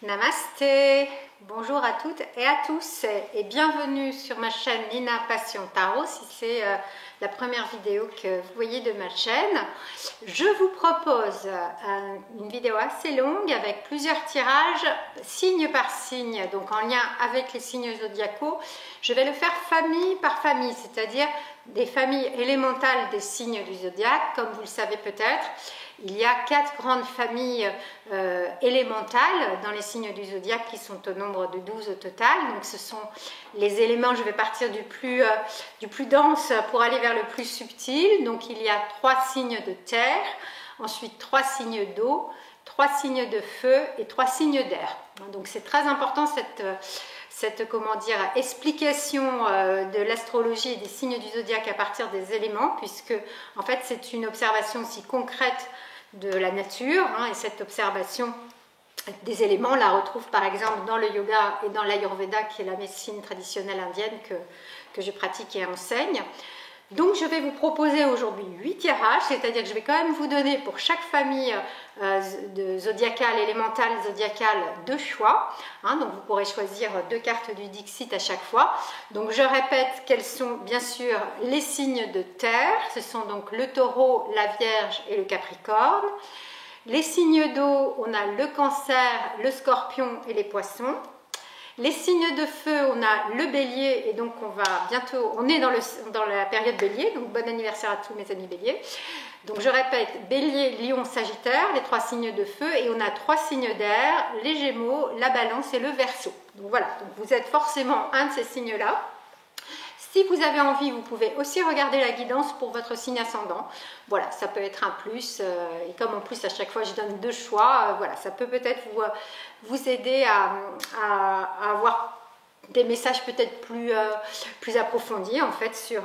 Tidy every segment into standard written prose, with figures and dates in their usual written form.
Namasté, bonjour à toutes et à tous et bienvenue sur ma chaîne Nina Passion Tarot. Si c'est la première vidéo que vous voyez de ma chaîne, je vous propose une vidéo assez longue avec plusieurs tirages, signe par signe, donc en lien avec les signes zodiacaux. Je vais le faire famille par famille, c'est-à-dire des familles élémentales des signes du zodiaque, comme vous le savez peut-être. Il y a 4 grandes familles élémentales dans les signes du zodiaque qui sont au nombre de 12 au total. Donc ce sont les éléments, je vais partir du plus dense pour aller vers le plus subtil. Donc il y a 3 signes de terre, ensuite 3 signes d'eau, 3 signes de feu et 3 signes d'air. Donc c'est très important cette explication de l'astrologie et des signes du zodiaque à partir des éléments, puisque en fait c'est une observation aussi concrète de la nature, et cette observation des éléments, on la retrouve par exemple dans le yoga et dans l'Ayurveda, qui est la médecine traditionnelle indienne que je pratique et enseigne. Donc je vais vous proposer aujourd'hui 8 tirages, c'est-à-dire que je vais quand même vous donner pour chaque famille zodiacale, élémentale, zodiacale, 2 choix. Donc vous pourrez choisir 2 cartes du Dixit à chaque fois. Donc je répète quels sont bien sûr les signes de terre. Ce sont donc le taureau, la vierge et le capricorne. Les signes d'eau, on a le cancer, le scorpion et les poissons. Les signes de feu, on a le bélier, et donc on est dans la période bélier, donc bon anniversaire à tous mes amis béliers. Donc je répète, bélier, lion, sagittaire, les 3 signes de feu, et on a 3 signes d'air, les gémeaux, la balance et le verseau. Donc voilà, donc vous êtes forcément un de ces signes-là. Si vous avez envie, vous pouvez aussi regarder la guidance pour votre signe ascendant. Voilà, ça peut être un plus. Et comme en plus, à chaque fois, je donne 2 choix, voilà, ça peut peut-être vous aider à avoir des messages peut-être plus approfondis en fait sur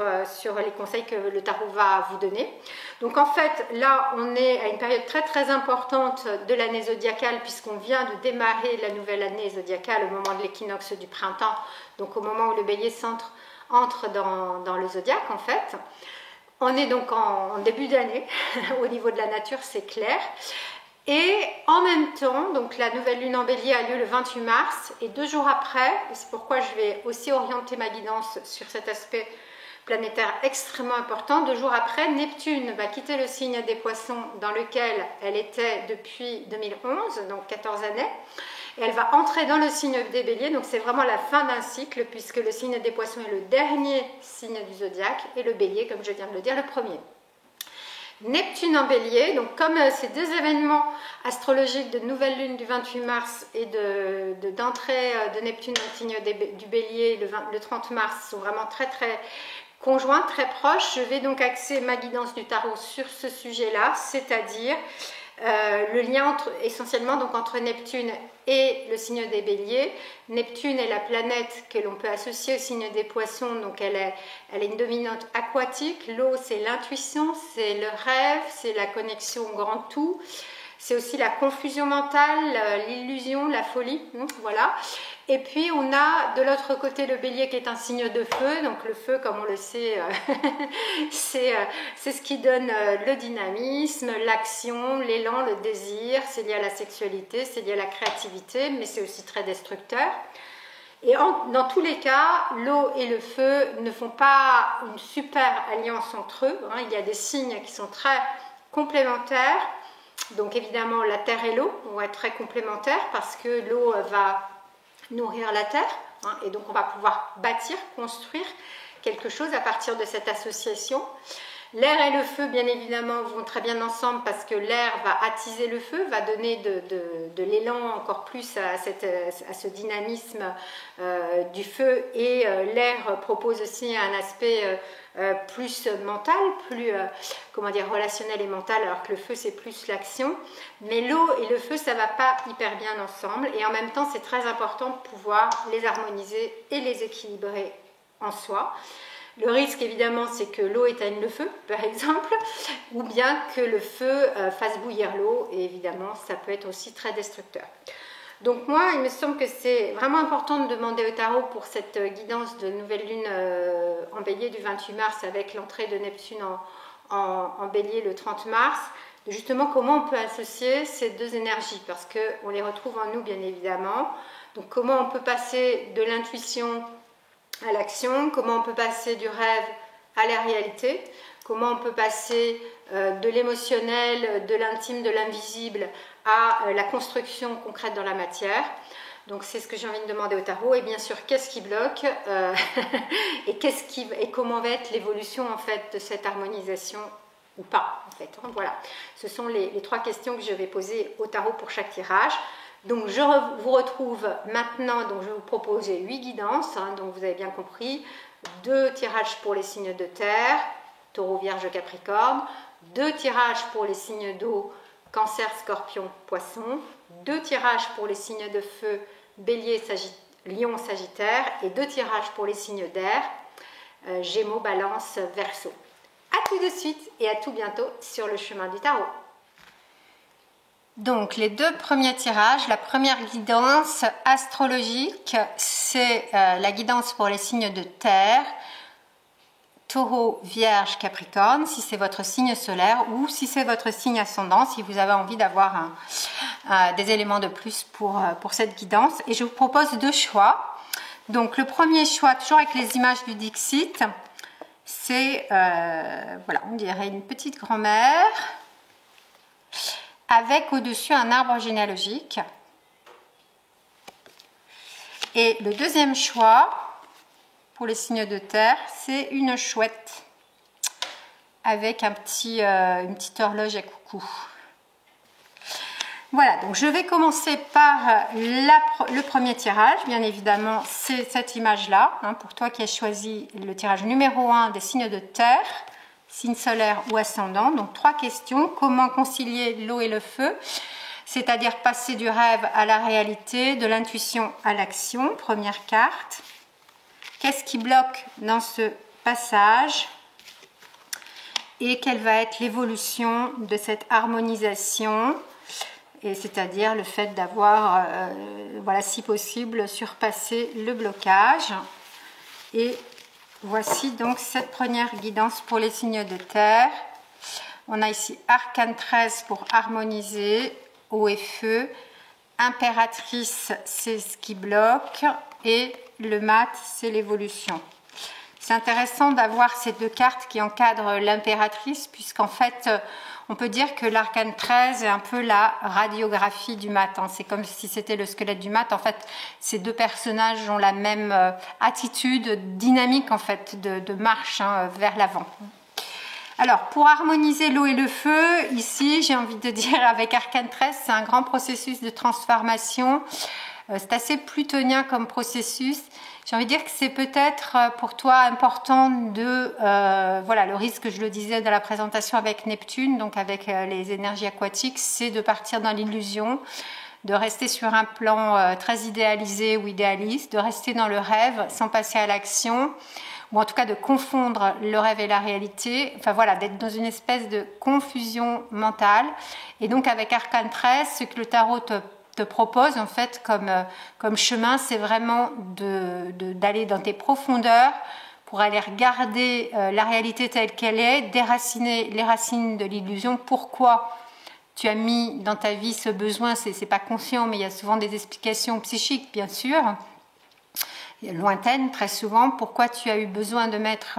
les conseils que le tarot va vous donner. Donc en fait, là, on est à une période très très importante de l'année zodiacale, puisqu'on vient de démarrer la nouvelle année zodiacale au moment de l'équinoxe du printemps, donc au moment où le bélier entre dans le zodiaque en fait. On est donc en début d'année, au niveau de la nature c'est clair. Et en même temps, donc la nouvelle lune en bélier a lieu le 28 mars, et 2 jours après, et c'est pourquoi je vais aussi orienter ma guidance sur cet aspect planétaire extrêmement important, 2 jours après, Neptune va quitter le signe des poissons dans lequel elle était depuis 2011, donc 14 années. Et elle va entrer dans le signe des béliers, donc c'est vraiment la fin d'un cycle, puisque le signe des poissons est le dernier signe du zodiaque, et le bélier, comme je viens de le dire, le premier. Bélier, donc comme ces 2 événements astrologiques de nouvelle lune du 28 mars et d'entrée de Neptune dans le signe du bélier le 30 mars sont vraiment très très conjoints, très proches, je vais donc axer ma guidance du tarot sur ce sujet-là, c'est-à-dire le lien essentiellement donc entre Neptune et le signe des béliers. Neptune est la planète que l'on peut associer au signe des poissons, donc elle est une dominante aquatique. L'eau, c'est l'intuition, c'est le rêve, c'est la connexion au grand tout. C'est aussi la confusion mentale, l'illusion, la folie, voilà. Et puis on a de l'autre côté le bélier qui est un signe de feu. Donc le feu, comme on le sait, c'est ce qui donne le dynamisme, l'action, l'élan, le désir. C'est lié à la sexualité, c'est lié à la créativité, mais c'est aussi très destructeur. Et dans tous les cas, l'eau et le feu ne font pas une super alliance entre eux. Il y a des signes qui sont très complémentaires. Donc évidemment, la terre et l'eau vont être très complémentaires parce que l'eau va nourrir la terre, et donc on va pouvoir bâtir, construire quelque chose à partir de cette association. L'air et le feu, bien évidemment, vont très bien ensemble parce que l'air va attiser le feu, va donner de l'élan encore plus à ce dynamisme du feu, et l'air propose aussi un aspect plus mental, plus relationnel et mental, alors que le feu c'est plus l'action. Mais l'eau et le feu, ça va pas hyper bien ensemble, et en même temps c'est très important de pouvoir les harmoniser et les équilibrer en soi. Le risque évidemment c'est que l'eau éteigne le feu par exemple, ou bien que le feu fasse bouillir l'eau, et évidemment ça peut être aussi très destructeur. Donc moi, il me semble que c'est vraiment important de demander au tarot pour cette guidance de nouvelle lune en bélier du 28 mars avec l'entrée de Neptune en bélier le 30 mars, justement comment on peut associer ces deux énergies, parce qu'on les retrouve en nous bien évidemment. Donc comment on peut passer de l'intuition à l'action, comment on peut passer du rêve à la réalité, comment on peut passer de l'émotionnel, de l'intime, de l'invisible à la construction concrète dans la matière. Donc c'est ce que j'ai envie de demander au tarot. Et bien sûr, qu'est-ce qui bloque et comment va être l'évolution en fait de cette harmonisation ou pas en fait. Voilà, ce sont les 3 questions que je vais poser au tarot pour chaque tirage. Donc je vous retrouve maintenant, donc je vais vous proposer 8 guidances, donc vous avez bien compris, 2 tirages pour les signes de terre, Taureau, Vierge, Capricorne, 2 tirages pour les signes d'eau, Cancer, Scorpion, Poisson, 2 tirages pour les signes de feu, Bélier, Lion, Sagittaire, et 2 tirages pour les signes d'air, Gémeaux, Balance, Verseau. A tout de suite et à tout bientôt sur le chemin du tarot. Donc les 2 premiers tirages, la première guidance astrologique, c'est la guidance pour les signes de terre, Taureau, Vierge, Capricorne, si c'est votre signe solaire ou si c'est votre signe ascendant, si vous avez envie d'avoir des éléments de plus pour cette guidance. Et je vous propose 2 choix. Donc le premier choix, toujours avec les images du Dixit, c'est, voilà, on dirait une petite grand-mère avec au-dessus un arbre généalogique. Et le deuxième choix, pour les signes de terre, c'est une chouette avec une petite horloge à coucou. Voilà, donc je vais commencer par le premier tirage. Bien évidemment, c'est cette image-là, pour toi qui as choisi le tirage numéro 1 des signes de terre, signe solaire ou ascendant. Donc 3 questions. Comment concilier l'eau et le feu? C'est-à-dire passer du rêve à la réalité, de l'intuition à l'action. Première carte. Qu'est-ce qui bloque dans ce passage? Et quelle va être l'évolution de cette harmonisation? Et c'est-à-dire le fait d'avoir, voilà, si possible, surpassé le blocage. Et voici donc cette première guidance pour les signes de terre. On a ici Arcane 13 pour harmoniser, eau et feu. Impératrice, c'est ce qui bloque. Et le mat, c'est l'évolution. C'est intéressant d'avoir ces 2 cartes qui encadrent l'impératrice, puisqu'en fait, on peut dire que l'arcane 13 est un peu la radiographie du mat. C'est comme si c'était le squelette du mat. En fait, ces 2 personnages ont la même attitude dynamique en fait, de marche vers l'avant. Alors, pour harmoniser l'eau et le feu, ici, j'ai envie de dire, avec Arcane 13, c'est un grand processus de transformation. C'est assez plutonien comme processus. J'ai envie de dire que c'est peut-être pour toi important de, voilà, le risque, je le disais dans la présentation avec Neptune, donc avec les énergies aquatiques, c'est de partir dans l'illusion, de rester sur un plan très idéalisé ou idéaliste, de rester dans le rêve sans passer à l'action, ou en tout cas de confondre le rêve et la réalité, enfin voilà, d'être dans une espèce de confusion mentale. Et donc avec Arcane 13, ce que le tarot te propose en fait comme chemin, c'est vraiment d'aller dans tes profondeurs pour aller regarder la réalité telle qu'elle est, déraciner les racines de l'illusion. Pourquoi tu as mis dans ta vie ce besoin, c'est pas conscient, mais il y a souvent des explications psychiques bien sûr, lointaines très souvent. Pourquoi tu as eu besoin de mettre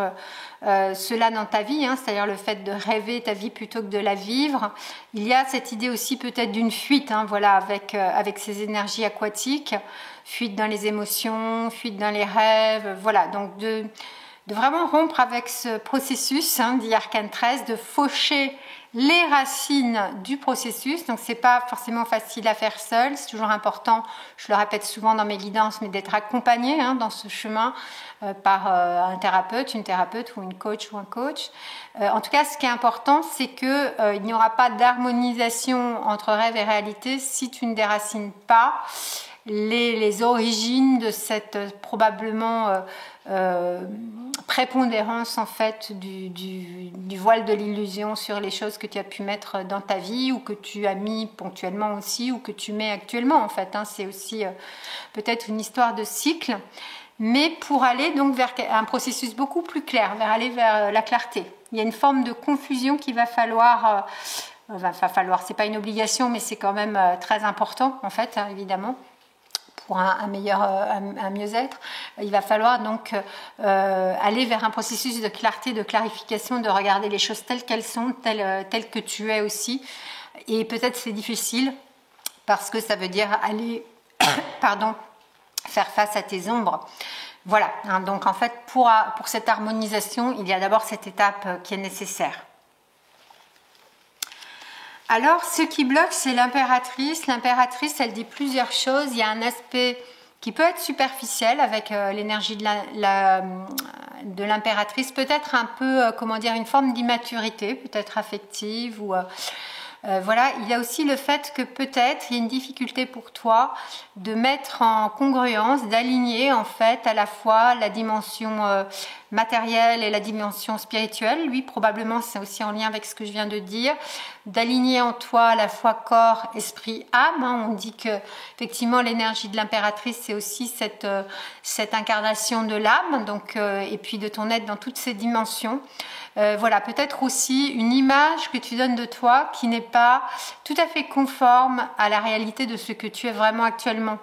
cela dans ta vie, c'est-à-dire le fait de rêver ta vie plutôt que de la vivre. Il y a cette idée aussi peut-être d'une fuite, voilà, avec ces énergies aquatiques, fuite dans les émotions, fuite dans les rêves, voilà, donc de vraiment rompre avec ce processus, dit Arcane 13, de faucher les racines du processus. Donc c'est pas forcément facile à faire seul, c'est toujours important, je le répète souvent dans mes guidances, mais d'être accompagné dans ce chemin par un thérapeute, une thérapeute ou une coach ou un coach. En tout cas, ce qui est important, c'est que il n'y aura pas d'harmonisation entre rêve et réalité si tu ne déracines pas les origines de cette probablement prépondérance en fait du voile de l'illusion sur les choses que tu as pu mettre dans ta vie ou que tu as mis ponctuellement aussi ou que tu mets actuellement en fait. C'est aussi peut-être une histoire de cycle, mais pour aller donc vers un processus beaucoup plus clair, aller vers la clarté. Il y a une forme de confusion qu'il va falloir va falloir, c'est pas une obligation, mais c'est quand même très important en fait, hein, évidemment, pour un mieux-être. Il va falloir donc aller vers un processus de clarté, de clarification, de regarder les choses telles qu'elles sont, telles que tu es aussi. Et peut-être c'est difficile parce que ça veut dire aller, faire face à tes ombres. Voilà, hein, donc en fait pour cette harmonisation, il y a d'abord cette étape qui est nécessaire. Alors, ce qui bloque, c'est l'impératrice. L'impératrice, elle dit plusieurs choses. Il y a un aspect qui peut être superficiel avec l'énergie de l'impératrice. Peut-être un peu, une forme d'immaturité, peut-être affective. Voilà. Il y a aussi le fait que peut-être il y a une difficulté pour toi de mettre en congruence, d'aligner en fait à la fois la dimension matérielle et la dimension spirituelle. Lui, probablement, c'est aussi en lien avec ce que je viens de dire, d'aligner en toi à la fois corps, esprit, âme. Hein. On dit que effectivement l'énergie de l'impératrice, c'est aussi cette incarnation de l'âme, donc et puis de ton être dans toutes ses dimensions. Voilà, peut-être aussi une image que tu donnes de toi qui n'est pas tout à fait conforme à la réalité de ce que tu es vraiment actuellement.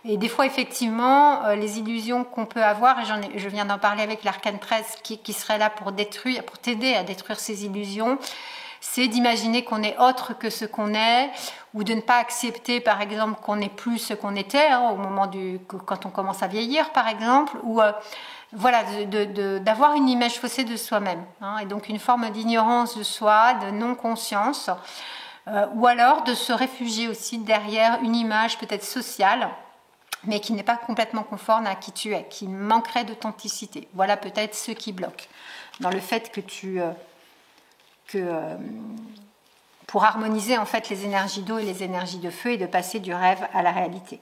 Et des fois, effectivement, les illusions qu'on peut avoir, et je viens d'en parler avec l'arcane 13 qui serait là pour t'aider à détruire ces illusions, c'est d'imaginer qu'on est autre que ce qu'on est, ou de ne pas accepter, par exemple, qu'on n'est plus ce qu'on était, hein, au moment quand on commence à vieillir, par exemple, ou voilà, d'avoir une image faussée de soi-même, hein, et donc une forme d'ignorance de soi, de non-conscience, ou alors de se réfugier aussi derrière une image peut-être sociale, mais qui n'est pas complètement conforme à qui tu es, qui manquerait d'authenticité. Voilà peut-être ce qui bloque dans le fait pour harmoniser en fait les énergies d'eau et les énergies de feu et de passer du rêve à la réalité.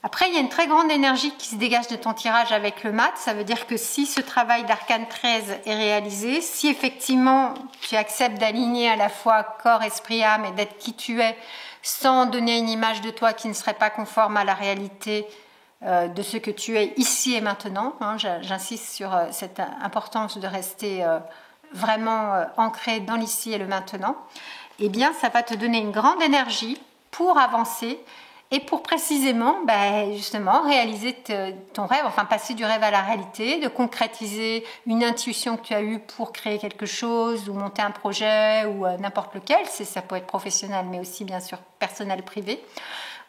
Après, il y a une très grande énergie qui se dégage de ton tirage avec le mat. Ça veut dire que si ce travail d'arcane 13 est réalisé, si effectivement tu acceptes d'aligner à la fois corps, esprit, âme et d'être qui tu es, sans donner une image de toi qui ne serait pas conforme à la réalité de ce que tu es ici et maintenant, hein, j'insiste sur cette importance de rester vraiment ancré dans l'ici et le maintenant, eh bien ça va te donner une grande énergie pour avancer et pour précisément, justement, réaliser ton rêve, enfin passer du rêve à la réalité, de concrétiser une intuition que tu as eue pour créer quelque chose ou monter un projet ou n'importe lequel. Ça peut être professionnel, mais aussi bien sûr personnel, privé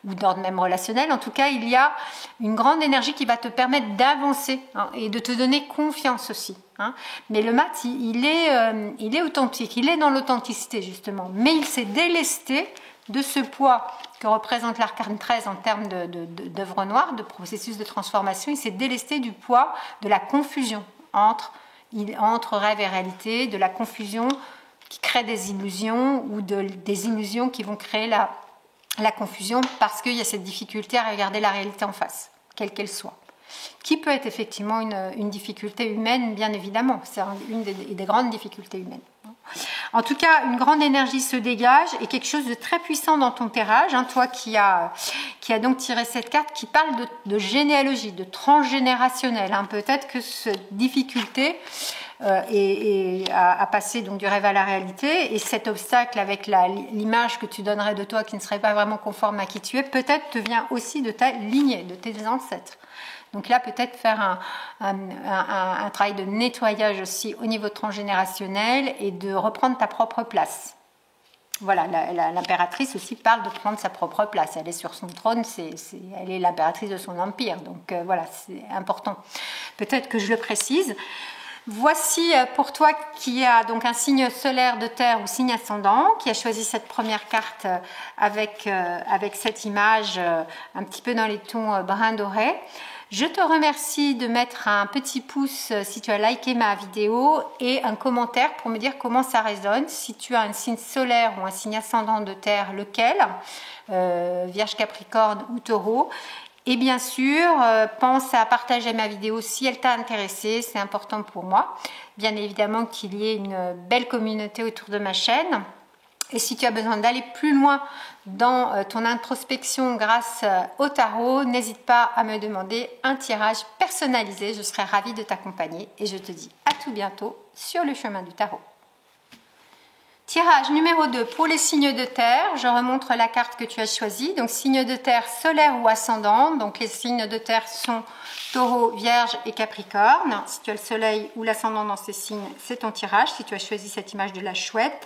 ou d'ordre même relationnel. En tout cas, il y a une grande énergie qui va te permettre d'avancer, hein, et de te donner confiance aussi. Hein. Mais le mat, il est authentique, il est dans l'authenticité justement, mais il s'est délesté de ce poids que représente l'arcane 13 en termes d'œuvre noire, de processus de transformation. Il s'est délesté du poids de la confusion entre rêve et réalité, de la confusion qui crée des illusions ou des illusions qui vont créer la confusion parce qu'il y a cette difficulté à regarder la réalité en face, quelle qu'elle soit. Qui peut être effectivement une difficulté humaine, bien évidemment. C'est une des grandes difficultés humaines. En tout cas, une grande énergie se dégage et quelque chose de très puissant dans ton tirage, hein, toi qui a donc tiré cette carte qui parle de généalogie, de transgénérationnel. Hein. Peut-être que cette difficulté à passer donc du rêve à la réalité, et cet obstacle avec l'image que tu donnerais de toi qui ne serait pas vraiment conforme à qui tu es, peut-être te vient aussi de ta lignée, de tes ancêtres. Donc là, peut-être faire un travail de nettoyage aussi au niveau transgénérationnel et de reprendre ta propre place. Voilà, l'impératrice aussi parle de prendre sa propre place. Elle est sur son trône, elle est l'impératrice de son empire. Donc voilà, c'est important. Peut-être que je le précise. Voici pour toi qui a donc un signe solaire de terre ou signe ascendant, qui a choisi cette première carte avec cette image un petit peu dans les tons brun doré. Je te remercie de mettre un petit pouce si tu as liké ma vidéo et un commentaire pour me dire comment ça résonne. Si tu as un signe solaire ou un signe ascendant de terre, lequel, Vierge, Capricorne ou Taureau. Et bien sûr, pense à partager ma vidéo si elle t'a intéressé, c'est important pour moi. Bien évidemment qu'il y ait une belle communauté autour de ma chaîne. Et si tu as besoin d'aller plus loin dans ton introspection grâce au tarot, n'hésite pas à me demander un tirage personnalisé. Je serai ravie de t'accompagner et je te dis à tout bientôt sur le chemin du tarot. Tirage numéro 2 pour les signes de terre. Je remontre la carte que tu as choisie. Donc, signes de terre solaire ou ascendant. Donc, les signes de terre sont Taureau, Vierge et Capricorne. Si tu as le soleil ou l'ascendant dans ces signes, c'est ton tirage. Si tu as choisi cette image de la chouette.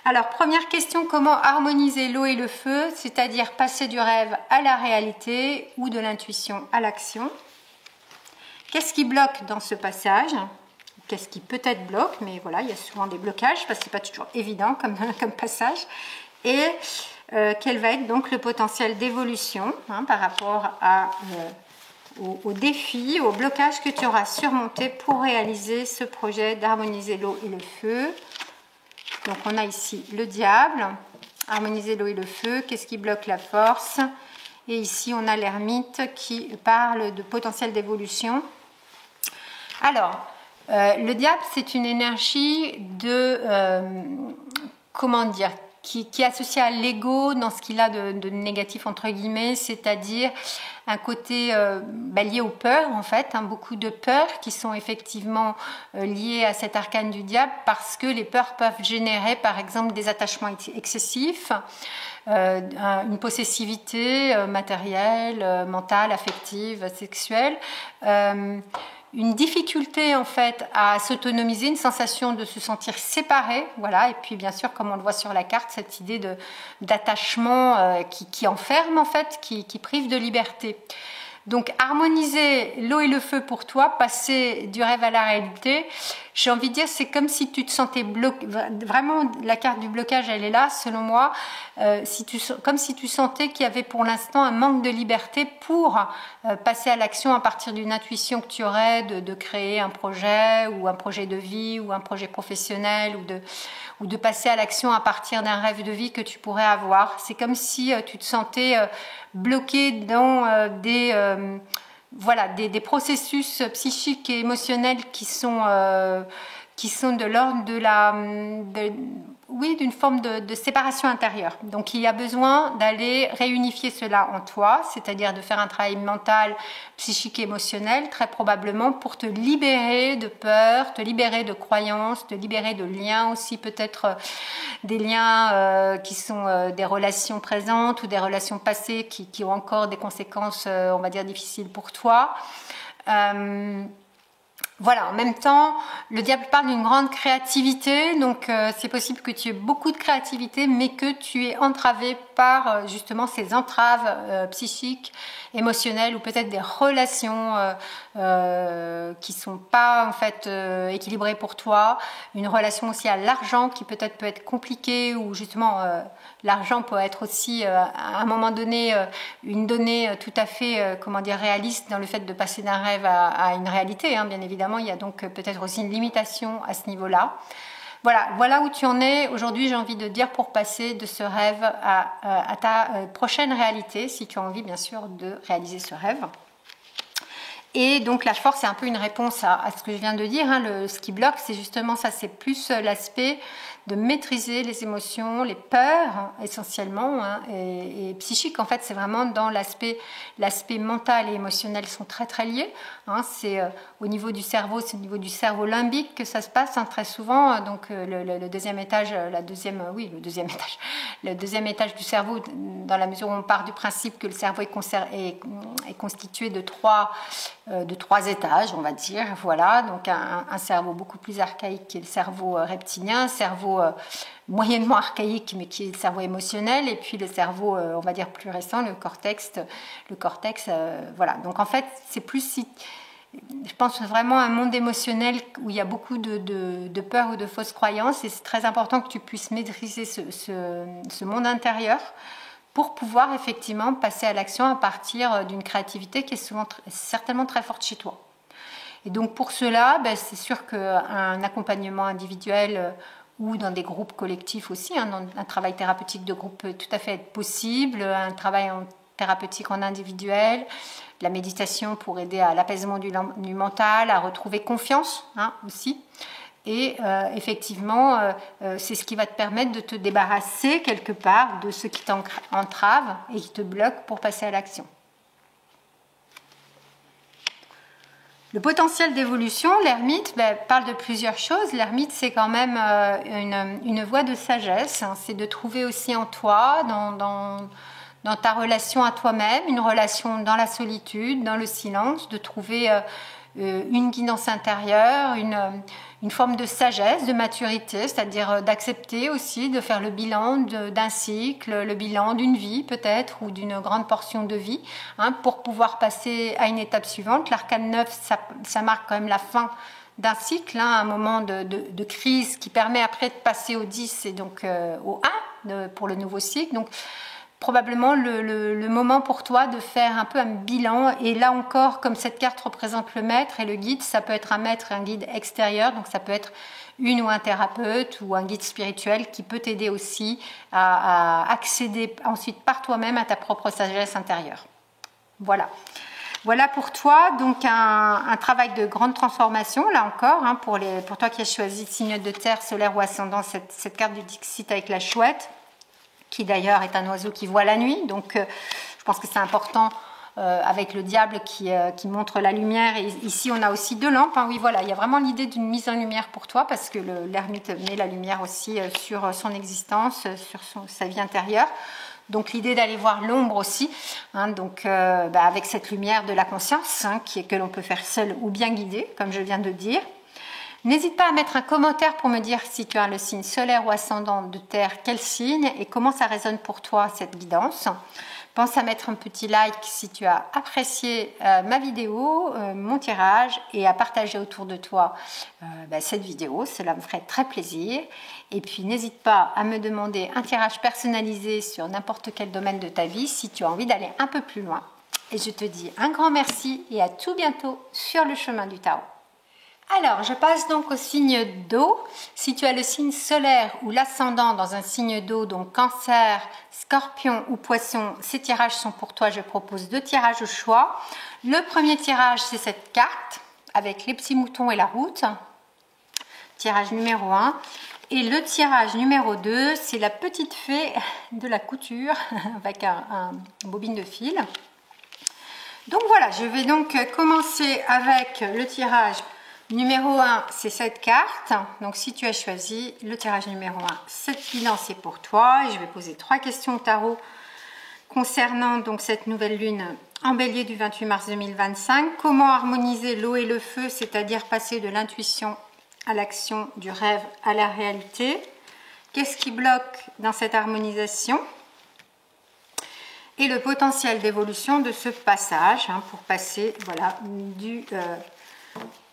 Alors, première question, comment harmoniser l'eau et le feu, c'est-à-dire passer du rêve à la réalité ou de l'intuition à l'action? Qu'est-ce qui bloque dans ce passage? Qu'est-ce qui peut-être bloque, mais voilà, il y a souvent des blocages parce que ce n'est pas toujours évident comme passage. Et quel va être donc le potentiel d'évolution par rapport aux défis, aux blocages que tu auras surmontés pour réaliser ce projet d'harmoniser l'eau et le feu. Donc on a ici le diable, harmoniser l'eau et le feu, qu'est-ce qui bloque la force? Et ici on a l'ermite qui parle de potentiel d'évolution. Alors, le diable, c'est une énergie de, comment dire, qui est associée à l'ego dans ce qu'il a de négatif, entre guillemets, c'est-à-dire un côté lié aux peurs, en fait, beaucoup de peurs qui sont effectivement liées à cet arcane du diable parce que les peurs peuvent générer, par exemple, des attachements excessifs, une possessivité matérielle, mentale, affective, sexuelle, une difficulté en fait à s'autonomiser, une sensation de se sentir séparé, voilà, et puis bien sûr comme on le voit sur la carte, cette idée d'attachement qui enferme en fait, qui prive de liberté. Donc harmoniser l'eau et le feu pour toi, passer du rêve à la réalité, j'ai envie de dire c'est comme si tu te sentais bloqué, vraiment la carte du blocage elle est là selon moi, comme si tu sentais qu'il y avait pour l'instant un manque de liberté pour passer à l'action à partir d'une intuition que tu aurais de créer un projet ou un projet de vie ou un projet professionnel ou de passer à l'action à partir d'un rêve de vie que tu pourrais avoir. C'est comme si tu te sentais bloqué dans des processus psychiques et émotionnels qui sont de l'ordre d'une forme de séparation intérieure. Donc il y a besoin d'aller réunifier cela en toi, c'est-à-dire de faire un travail mental, psychique et émotionnel, très probablement pour te libérer de peur, te libérer de croyances, te libérer de liens aussi, peut-être des liens qui sont des relations présentes ou des relations passées qui ont encore des conséquences, on va dire, difficiles pour toi. Voilà, en même temps, le diable parle d'une grande créativité, donc c'est possible que tu aies beaucoup de créativité, mais que tu es entravé par justement ces entraves psychiques, émotionnelles ou peut-être des relations qui sont pas en fait équilibrées pour toi. Une relation aussi à l'argent qui peut être compliquée ou justement l'argent peut être aussi à un moment donné une donnée tout à fait réaliste dans le fait de passer d'un rêve à une réalité, bien évidemment. Il y a donc peut-être aussi une limitation à ce niveau-là. Voilà où tu en es aujourd'hui, j'ai envie de dire, pour passer de ce rêve à ta prochaine réalité, si tu as envie bien sûr de réaliser ce rêve. Et donc la force, c'est un peu une réponse à ce que je viens de dire. Ce qui bloque, c'est justement ça, c'est plus l'aspect de maîtriser les émotions, les peurs essentiellement, et psychique. En fait, c'est vraiment dans l'aspect mental et émotionnel sont très très liés. C'est au niveau du cerveau, c'est au niveau du cerveau limbique que ça se passe très souvent. Donc le deuxième étage, le deuxième étage du cerveau, dans la mesure où on part du principe que le cerveau est constitué de trois étages, on va dire. Voilà, donc un cerveau beaucoup plus archaïque qui est le cerveau reptilien, un cerveau moyennement archaïque mais qui est le cerveau émotionnel, et puis le cerveau on va dire plus récent, le cortex, voilà. Donc en fait c'est plus, je pense vraiment à un monde émotionnel où il y a beaucoup de peur ou de fausses croyances, et c'est très important que tu puisses maîtriser ce monde intérieur pour pouvoir effectivement passer à l'action à partir d'une créativité qui est certainement très forte chez toi. Et donc pour cela, c'est sûr qu'un accompagnement individuel ou dans des groupes collectifs aussi, un travail thérapeutique de groupe peut tout à fait être possible, un travail thérapeutique en individuel, la méditation pour aider à l'apaisement du mental, à retrouver confiance aussi. Et effectivement, c'est ce qui va te permettre de te débarrasser quelque part de ce qui t'entrave et qui te bloque pour passer à l'action. Le potentiel d'évolution, l'ermite parle de plusieurs choses. L'ermite, c'est quand même une voie de sagesse. Hein. C'est de trouver aussi en toi, dans ta relation à toi-même, une relation dans la solitude, dans le silence, de trouver une guidance intérieure, une forme de sagesse, de maturité, c'est-à-dire d'accepter aussi de faire le bilan d'un cycle, le bilan d'une vie peut-être, ou d'une grande portion de vie, hein, pour pouvoir passer à une étape suivante. L'arcane 9, ça marque quand même la fin d'un cycle, hein, un moment de crise qui permet après de passer au 10 et donc au 1 pour le nouveau cycle. Donc, probablement le moment pour toi de faire un peu un bilan. Et là encore, comme cette carte représente le maître et le guide, ça peut être un maître et un guide extérieur, donc ça peut être une ou un thérapeute ou un guide spirituel qui peut t'aider aussi à accéder ensuite par toi-même à ta propre sagesse intérieure. Voilà pour toi, donc un travail de grande transformation, là encore, hein, pour toi qui as choisi signe de terre, solaire ou ascendant, cette carte du Dixit avec la chouette, qui d'ailleurs est un oiseau qui voit la nuit. Donc je pense que c'est important avec le diable qui montre la lumière. Et ici, on a aussi 2 lampes. Hein. Oui, voilà, il y a vraiment l'idée d'une mise en lumière pour toi, parce que l'ermite met la lumière aussi sur son existence, sur sa vie intérieure. Donc l'idée d'aller voir l'ombre aussi, hein, donc avec cette lumière de la conscience, hein, que l'on peut faire seul ou bien guidé, comme je viens de dire. N'hésite pas à mettre un commentaire pour me dire si tu as le signe solaire ou ascendant de terre, quel signe et comment ça résonne pour toi cette guidance. Pense à mettre un petit like si tu as apprécié ma vidéo, mon tirage, et à partager autour de toi cette vidéo, cela me ferait très plaisir. Et puis n'hésite pas à me demander un tirage personnalisé sur n'importe quel domaine de ta vie si tu as envie d'aller un peu plus loin. Et je te dis un grand merci et à tout bientôt sur le chemin du Tao. Alors, je passe donc au signe d'eau. Si tu as le signe solaire ou l'ascendant dans un signe d'eau, donc cancer, scorpion ou poisson, ces tirages sont pour toi. Je propose 2 tirages au choix. Le premier tirage, c'est cette carte avec les petits moutons et la route. Tirage numéro 1. Et le tirage numéro 2, c'est la petite fée de la couture avec un bobine de fil. Donc voilà, je vais donc commencer avec le tirage numéro 1, c'est cette carte. Donc si tu as choisi le tirage numéro 1, cette guidance est pour toi. Et je vais poser 3 questions au tarot concernant donc cette nouvelle lune en bélier du 28 mars 2025. Comment harmoniser l'eau et le feu, c'est-à-dire passer de l'intuition à l'action, du rêve à la réalité? Qu'est-ce qui bloque dans cette harmonisation? Et le potentiel d'évolution de ce passage, hein, pour passer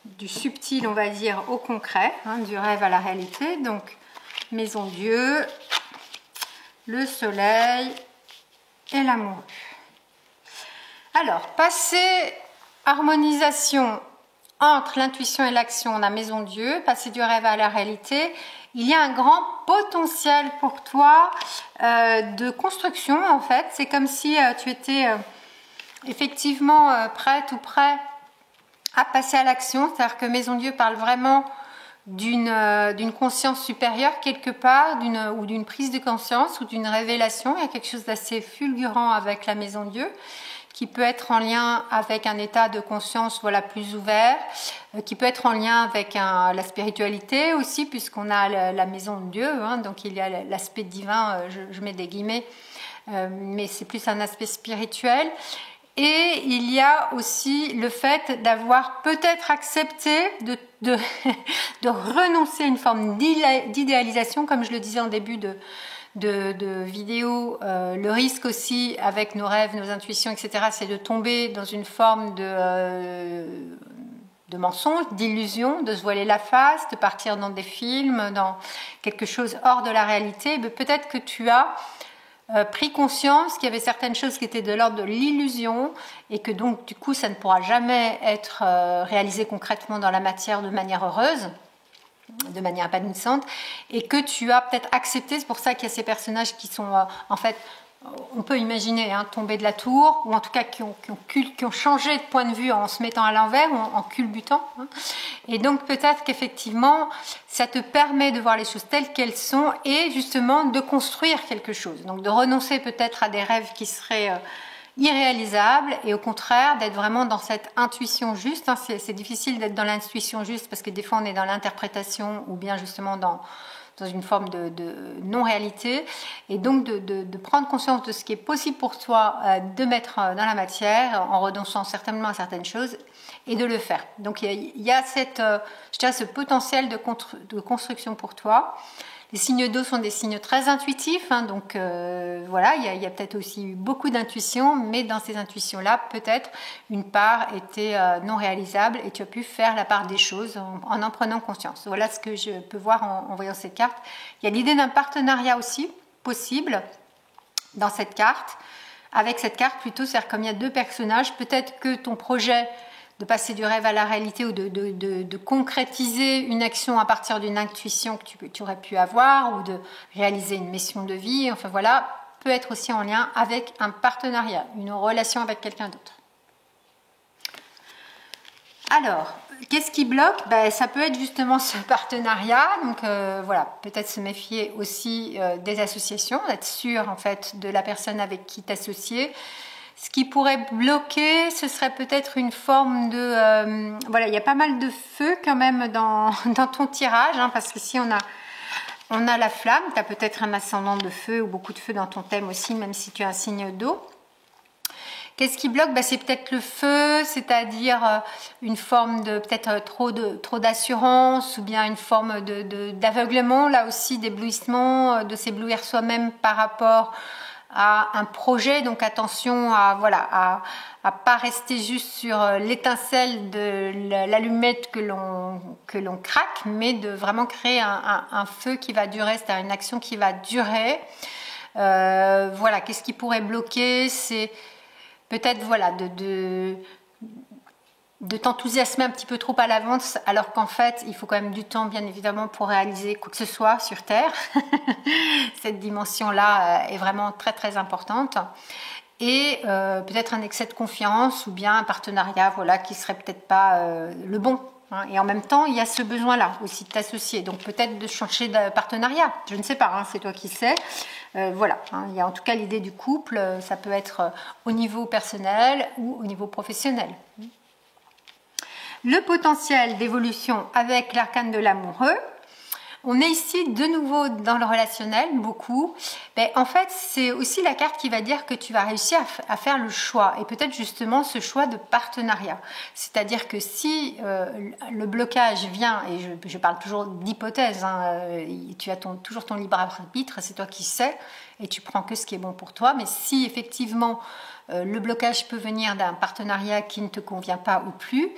du subtil, on va dire, au concret, hein, du rêve à la réalité. Donc, maison Dieu, le soleil et l'amour. Alors, passer harmonisation entre l'intuition et l'action, on a maison Dieu, passer du rêve à la réalité. Il y a un grand potentiel pour toi de construction, en fait. C'est comme si tu étais effectivement prête ou prêt à passer à l'action, c'est-à-dire que Maison Dieu parle vraiment d'une conscience supérieure quelque part, ou d'une prise de conscience ou d'une révélation. Il y a quelque chose d'assez fulgurant avec la Maison Dieu, qui peut être en lien avec un état de conscience plus ouvert, qui peut être en lien avec la spiritualité aussi, puisqu'on a la Maison de Dieu, hein, donc il y a l'aspect divin, je mets des guillemets, mais c'est plus un aspect spirituel. Et il y a aussi le fait d'avoir peut-être accepté de renoncer à une forme d'idéalisation, comme je le disais en début de vidéo. Le risque aussi avec nos rêves, nos intuitions, etc., c'est de tomber dans une forme de mensonge, d'illusion, de se voiler la face, de partir dans des films, dans quelque chose hors de la réalité. Mais peut-être que tu as pris conscience qu'il y avait certaines choses qui étaient de l'ordre de l'illusion et que donc du coup ça ne pourra jamais être réalisé concrètement dans la matière de manière heureuse, de manière épanouissante, et que tu as peut-être accepté. C'est pour ça qu'il y a ces personnages qui sont en fait, on peut imaginer, hein, tomber de la tour, ou en tout cas qui ont changé de point de vue en se mettant à l'envers ou en culbutant, hein. Et donc peut-être qu'effectivement ça te permet de voir les choses telles qu'elles sont et justement de construire quelque chose, donc de renoncer peut-être à des rêves qui seraient irréalisable, et au contraire d'être vraiment dans cette intuition juste. C'est difficile d'être dans l'intuition juste parce que des fois on est dans l'interprétation ou bien justement dans une forme de non-réalité, et donc de prendre conscience de ce qui est possible pour toi de mettre dans la matière en renonçant certainement à certaines choses et de le faire. Donc il y a je dirais, ce potentiel de construction pour toi. Les signes d'eau sont des signes très intuitifs, donc voilà, il y a peut-être aussi eu beaucoup d'intuition, mais dans ces intuitions-là, peut-être une part était non réalisable et tu as pu faire la part des choses en prenant conscience. Voilà ce que je peux voir en voyant cette carte. Il y a l'idée d'un partenariat aussi possible dans cette carte, avec cette carte plutôt, c'est-à-dire comme il y a deux personnages, peut-être que ton projet de passer du rêve à la réalité ou de concrétiser une action à partir d'une intuition que tu aurais pu avoir ou de réaliser une mission de vie, enfin voilà, peut être aussi en lien avec un partenariat, une relation avec quelqu'un d'autre. Alors, qu'est-ce qui bloque? Ça peut être justement ce partenariat, donc voilà, peut-être se méfier aussi des associations, être sûr en fait de la personne avec qui t'associer. Ce qui pourrait bloquer, ce serait peut-être une forme de... voilà, il y a pas mal de feu quand même dans ton tirage, parce que si on a la flamme, tu as peut-être un ascendant de feu ou beaucoup de feu dans ton thème aussi, même si tu as un signe d'eau. Qu'est-ce qui bloque? C'est peut-être le feu, c'est-à-dire une forme de peut-être trop d'assurance ou bien une forme d'aveuglement, là aussi d'éblouissement, de s'éblouir soi-même par rapport à un projet. Donc attention à pas rester juste sur l'étincelle de l'allumette que l'on craque, mais de vraiment créer un feu qui va durer, c'est-à-dire une action qui va durer. Voilà, qu'est-ce qui pourrait bloquer? C'est peut-être de t'enthousiasmer un petit peu trop à l'avance, alors qu'en fait, il faut quand même du temps, bien évidemment, pour réaliser quoi que ce soit sur Terre. Cette dimension-là est vraiment très, très importante. Et peut-être un excès de confiance ou bien un partenariat, qui serait peut-être pas le bon. Et en même temps, il y a ce besoin-là aussi de t'associer. Donc peut-être de changer de partenariat. Je ne sais pas, c'est toi qui sais. Voilà, il y a en tout cas l'idée du couple. Ça peut être au niveau personnel ou au niveau professionnel. Le potentiel d'évolution avec l'arcane de l'amoureux. On est ici de nouveau dans le relationnel, beaucoup. En fait, c'est aussi la carte qui va dire que tu vas réussir à faire le choix. Et peut-être justement ce choix de partenariat. C'est-à-dire que si le blocage vient, et je parle toujours d'hypothèse, tu as toujours ton libre arbitre, c'est toi qui sais, et tu prends que ce qui est bon pour toi. Mais si effectivement le blocage peut venir d'un partenariat qui ne te convient pas ou plus,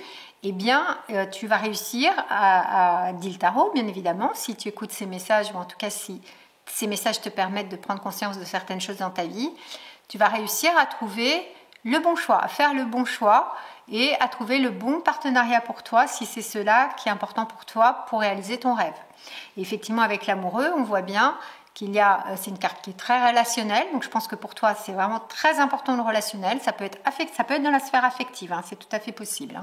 eh bien, tu vas réussir à dire le tarot, bien évidemment, si tu écoutes ces messages, ou en tout cas si ces messages te permettent de prendre conscience de certaines choses dans ta vie, tu vas réussir à trouver le bon choix, à faire le bon choix et à trouver le bon partenariat pour toi, si c'est cela qui est important pour toi pour réaliser ton rêve. Et effectivement, avec l'amoureux, on voit bien c'est une carte qui est très relationnelle, donc je pense que pour toi c'est vraiment très important le relationnel. Ça peut être dans la sphère affective, c'est tout à fait possible,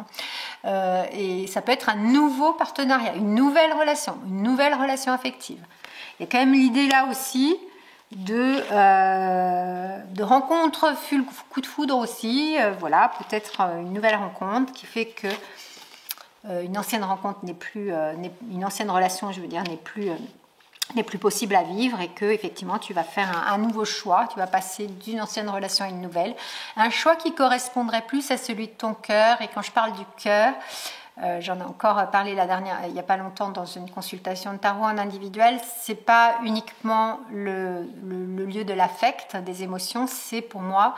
et ça peut être un nouveau partenariat, une nouvelle relation affective. Il y a quand même l'idée là aussi de rencontre coup de foudre aussi, peut-être une nouvelle rencontre qui fait que une ancienne rencontre une ancienne relation, n'est plus possible à vivre, et que effectivement tu vas faire un nouveau choix, tu vas passer d'une ancienne relation à une nouvelle, un choix qui correspondrait plus à celui de ton cœur. Et quand je parle du cœur, j'en ai encore parlé il n'y a pas longtemps dans une consultation de tarot en individuel, c'est pas uniquement le lieu de l'affect, des émotions, c'est pour moi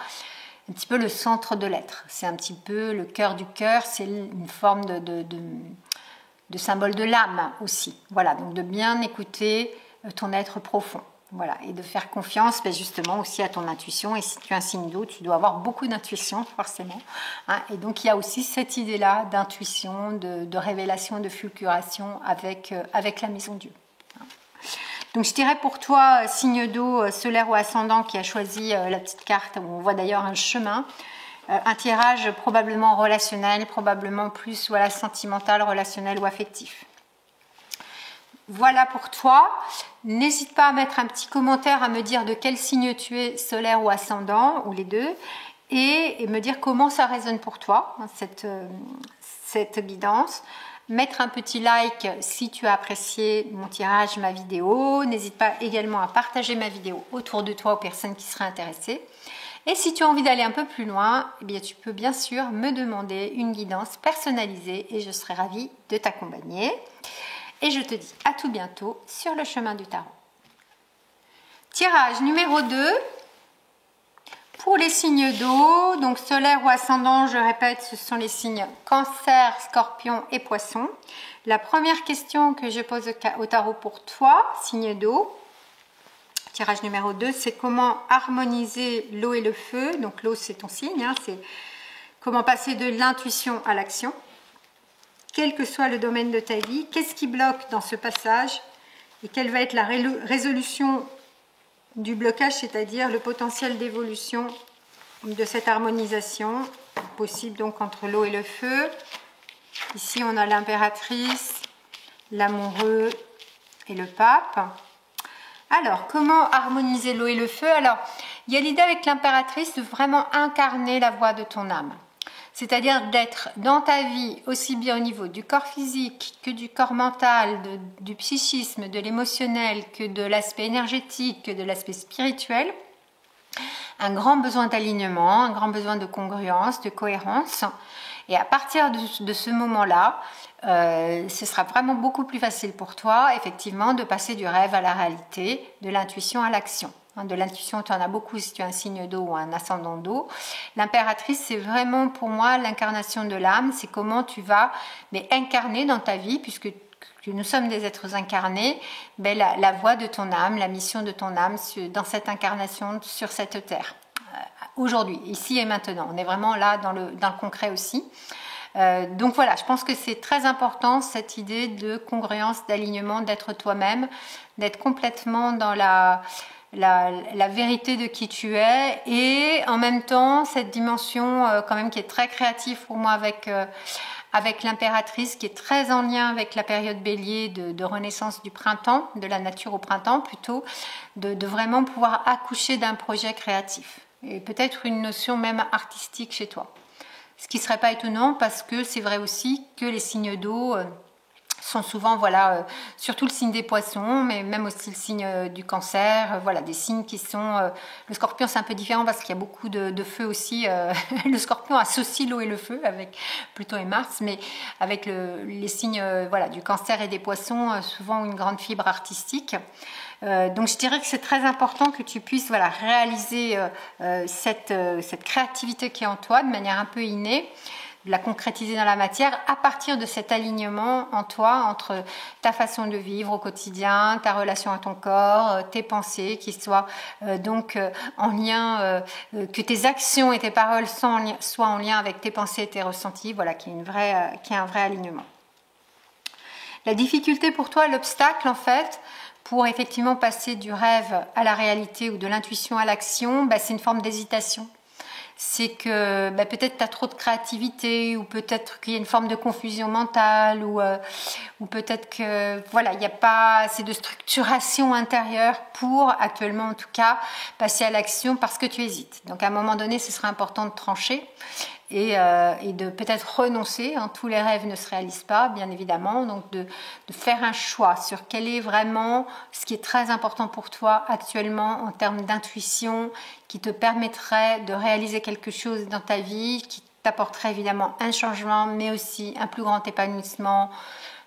un petit peu le centre de l'être, c'est un petit peu le cœur du cœur, c'est une forme de symbole de l'âme aussi. Voilà, donc de bien écouter ton être profond. Voilà, et de faire confiance justement aussi à ton intuition. Et si tu es un signe d'eau, tu dois avoir beaucoup d'intuition forcément. Et donc il y a aussi cette idée-là d'intuition, de révélation, de fulguration avec la maison Dieu. Donc je dirais pour toi, signe d'eau, solaire ou ascendant, qui a choisi la petite carte, où on voit d'ailleurs un chemin, un tirage probablement relationnel, probablement plus sentimental, relationnel ou affectif. Voilà pour toi. N'hésite pas à mettre un petit commentaire, à me dire de quel signe tu es, solaire ou ascendant, ou les deux. et me dire comment ça résonne pour toi, cette guidance. Mettre un petit like si tu as apprécié mon tirage, ma vidéo. N'hésite pas également à partager ma vidéo autour de toi aux personnes qui seraient intéressées. Et si tu as envie d'aller un peu plus loin, eh bien, tu peux bien sûr me demander une guidance personnalisée et je serai ravie de t'accompagner. Et je te dis à tout bientôt sur le chemin du tarot. Tirage numéro 2. Pour les signes d'eau, donc solaire ou ascendant, je répète, ce sont les signes Cancer, Scorpion et Poisson. La première question que je pose au tarot pour toi, signe d'eau, tirage numéro 2, c'est comment harmoniser l'eau et le feu. Donc l'eau, c'est ton signe, c'est comment passer de l'intuition à l'action. Quel que soit le domaine de ta vie, qu'est-ce qui bloque dans ce passage et quelle va être la résolution du blocage, c'est-à-dire le potentiel d'évolution de cette harmonisation possible donc entre l'eau et le feu. Ici, on a l'impératrice, l'amoureux et le pape. Alors, comment harmoniser l'eau et le feu? Alors, il y a l'idée avec l'impératrice de vraiment incarner la voix de ton âme. C'est-à-dire d'être dans ta vie aussi bien au niveau du corps physique que du corps mental, du psychisme, de l'émotionnel, que de l'aspect énergétique, que de l'aspect spirituel. Un grand besoin d'alignement, un grand besoin de congruence, de cohérence. Et à partir de ce moment-là, ce sera vraiment beaucoup plus facile pour toi, effectivement, de passer du rêve à la réalité, de l'intuition à l'action. De l'intuition, tu en as beaucoup si tu as un signe d'eau ou un ascendant d'eau. L'impératrice, c'est vraiment pour moi l'incarnation de l'âme. C'est comment tu vas incarner dans ta vie, puisque nous sommes des êtres incarnés, la voix de ton âme, la mission de ton âme dans cette incarnation sur cette terre. Aujourd'hui, ici et maintenant. On est vraiment là dans le concret aussi. Donc voilà, je pense que c'est très important cette idée de congruence, d'alignement, d'être toi-même, d'être complètement dans la vérité de qui tu es et en même temps cette dimension quand même qui est très créative pour moi avec l'impératrice qui est très en lien avec la période bélier de renaissance du printemps, de la nature au printemps plutôt, de vraiment pouvoir accoucher d'un projet créatif et peut-être une notion même artistique chez toi. Ce qui ne serait pas étonnant parce que c'est vrai aussi que les signes d'eau sont souvent, surtout le signe des poissons, mais même aussi le signe du cancer, des signes qui sont... le scorpion, c'est un peu différent parce qu'il y a beaucoup de feu aussi. Le scorpion associe l'eau et le feu avec Pluton et Mars, mais avec les signes du cancer et des poissons, souvent une grande fibre artistique. Donc je dirais que c'est très important que tu puisses réaliser cette créativité qui est en toi de manière un peu innée, de la concrétiser dans la matière à partir de cet alignement en toi entre ta façon de vivre au quotidien, ta relation à ton corps, tes pensées qui soient en lien, que tes actions et tes paroles soient en lien avec tes pensées et tes ressentis, qu'il y ait un vrai alignement. La difficulté pour toi, l'obstacle en fait, pour effectivement passer du rêve à la réalité ou de l'intuition à l'action, c'est une forme d'hésitation. C'est que peut-être tu as trop de créativité ou peut-être qu'il y a une forme de confusion mentale ou peut-être que il n'y a pas assez de structuration intérieure pour actuellement en tout cas passer à l'action parce que tu hésites. Donc à un moment donné, ce serait important de trancher et de peut-être renoncer. Tous les rêves ne se réalisent pas, bien évidemment. Donc de faire un choix sur quel est vraiment ce qui est très important pour toi actuellement en termes d'intuition qui te permettrait de réaliser quelque chose dans ta vie, qui t'apporterait évidemment un changement, mais aussi un plus grand épanouissement,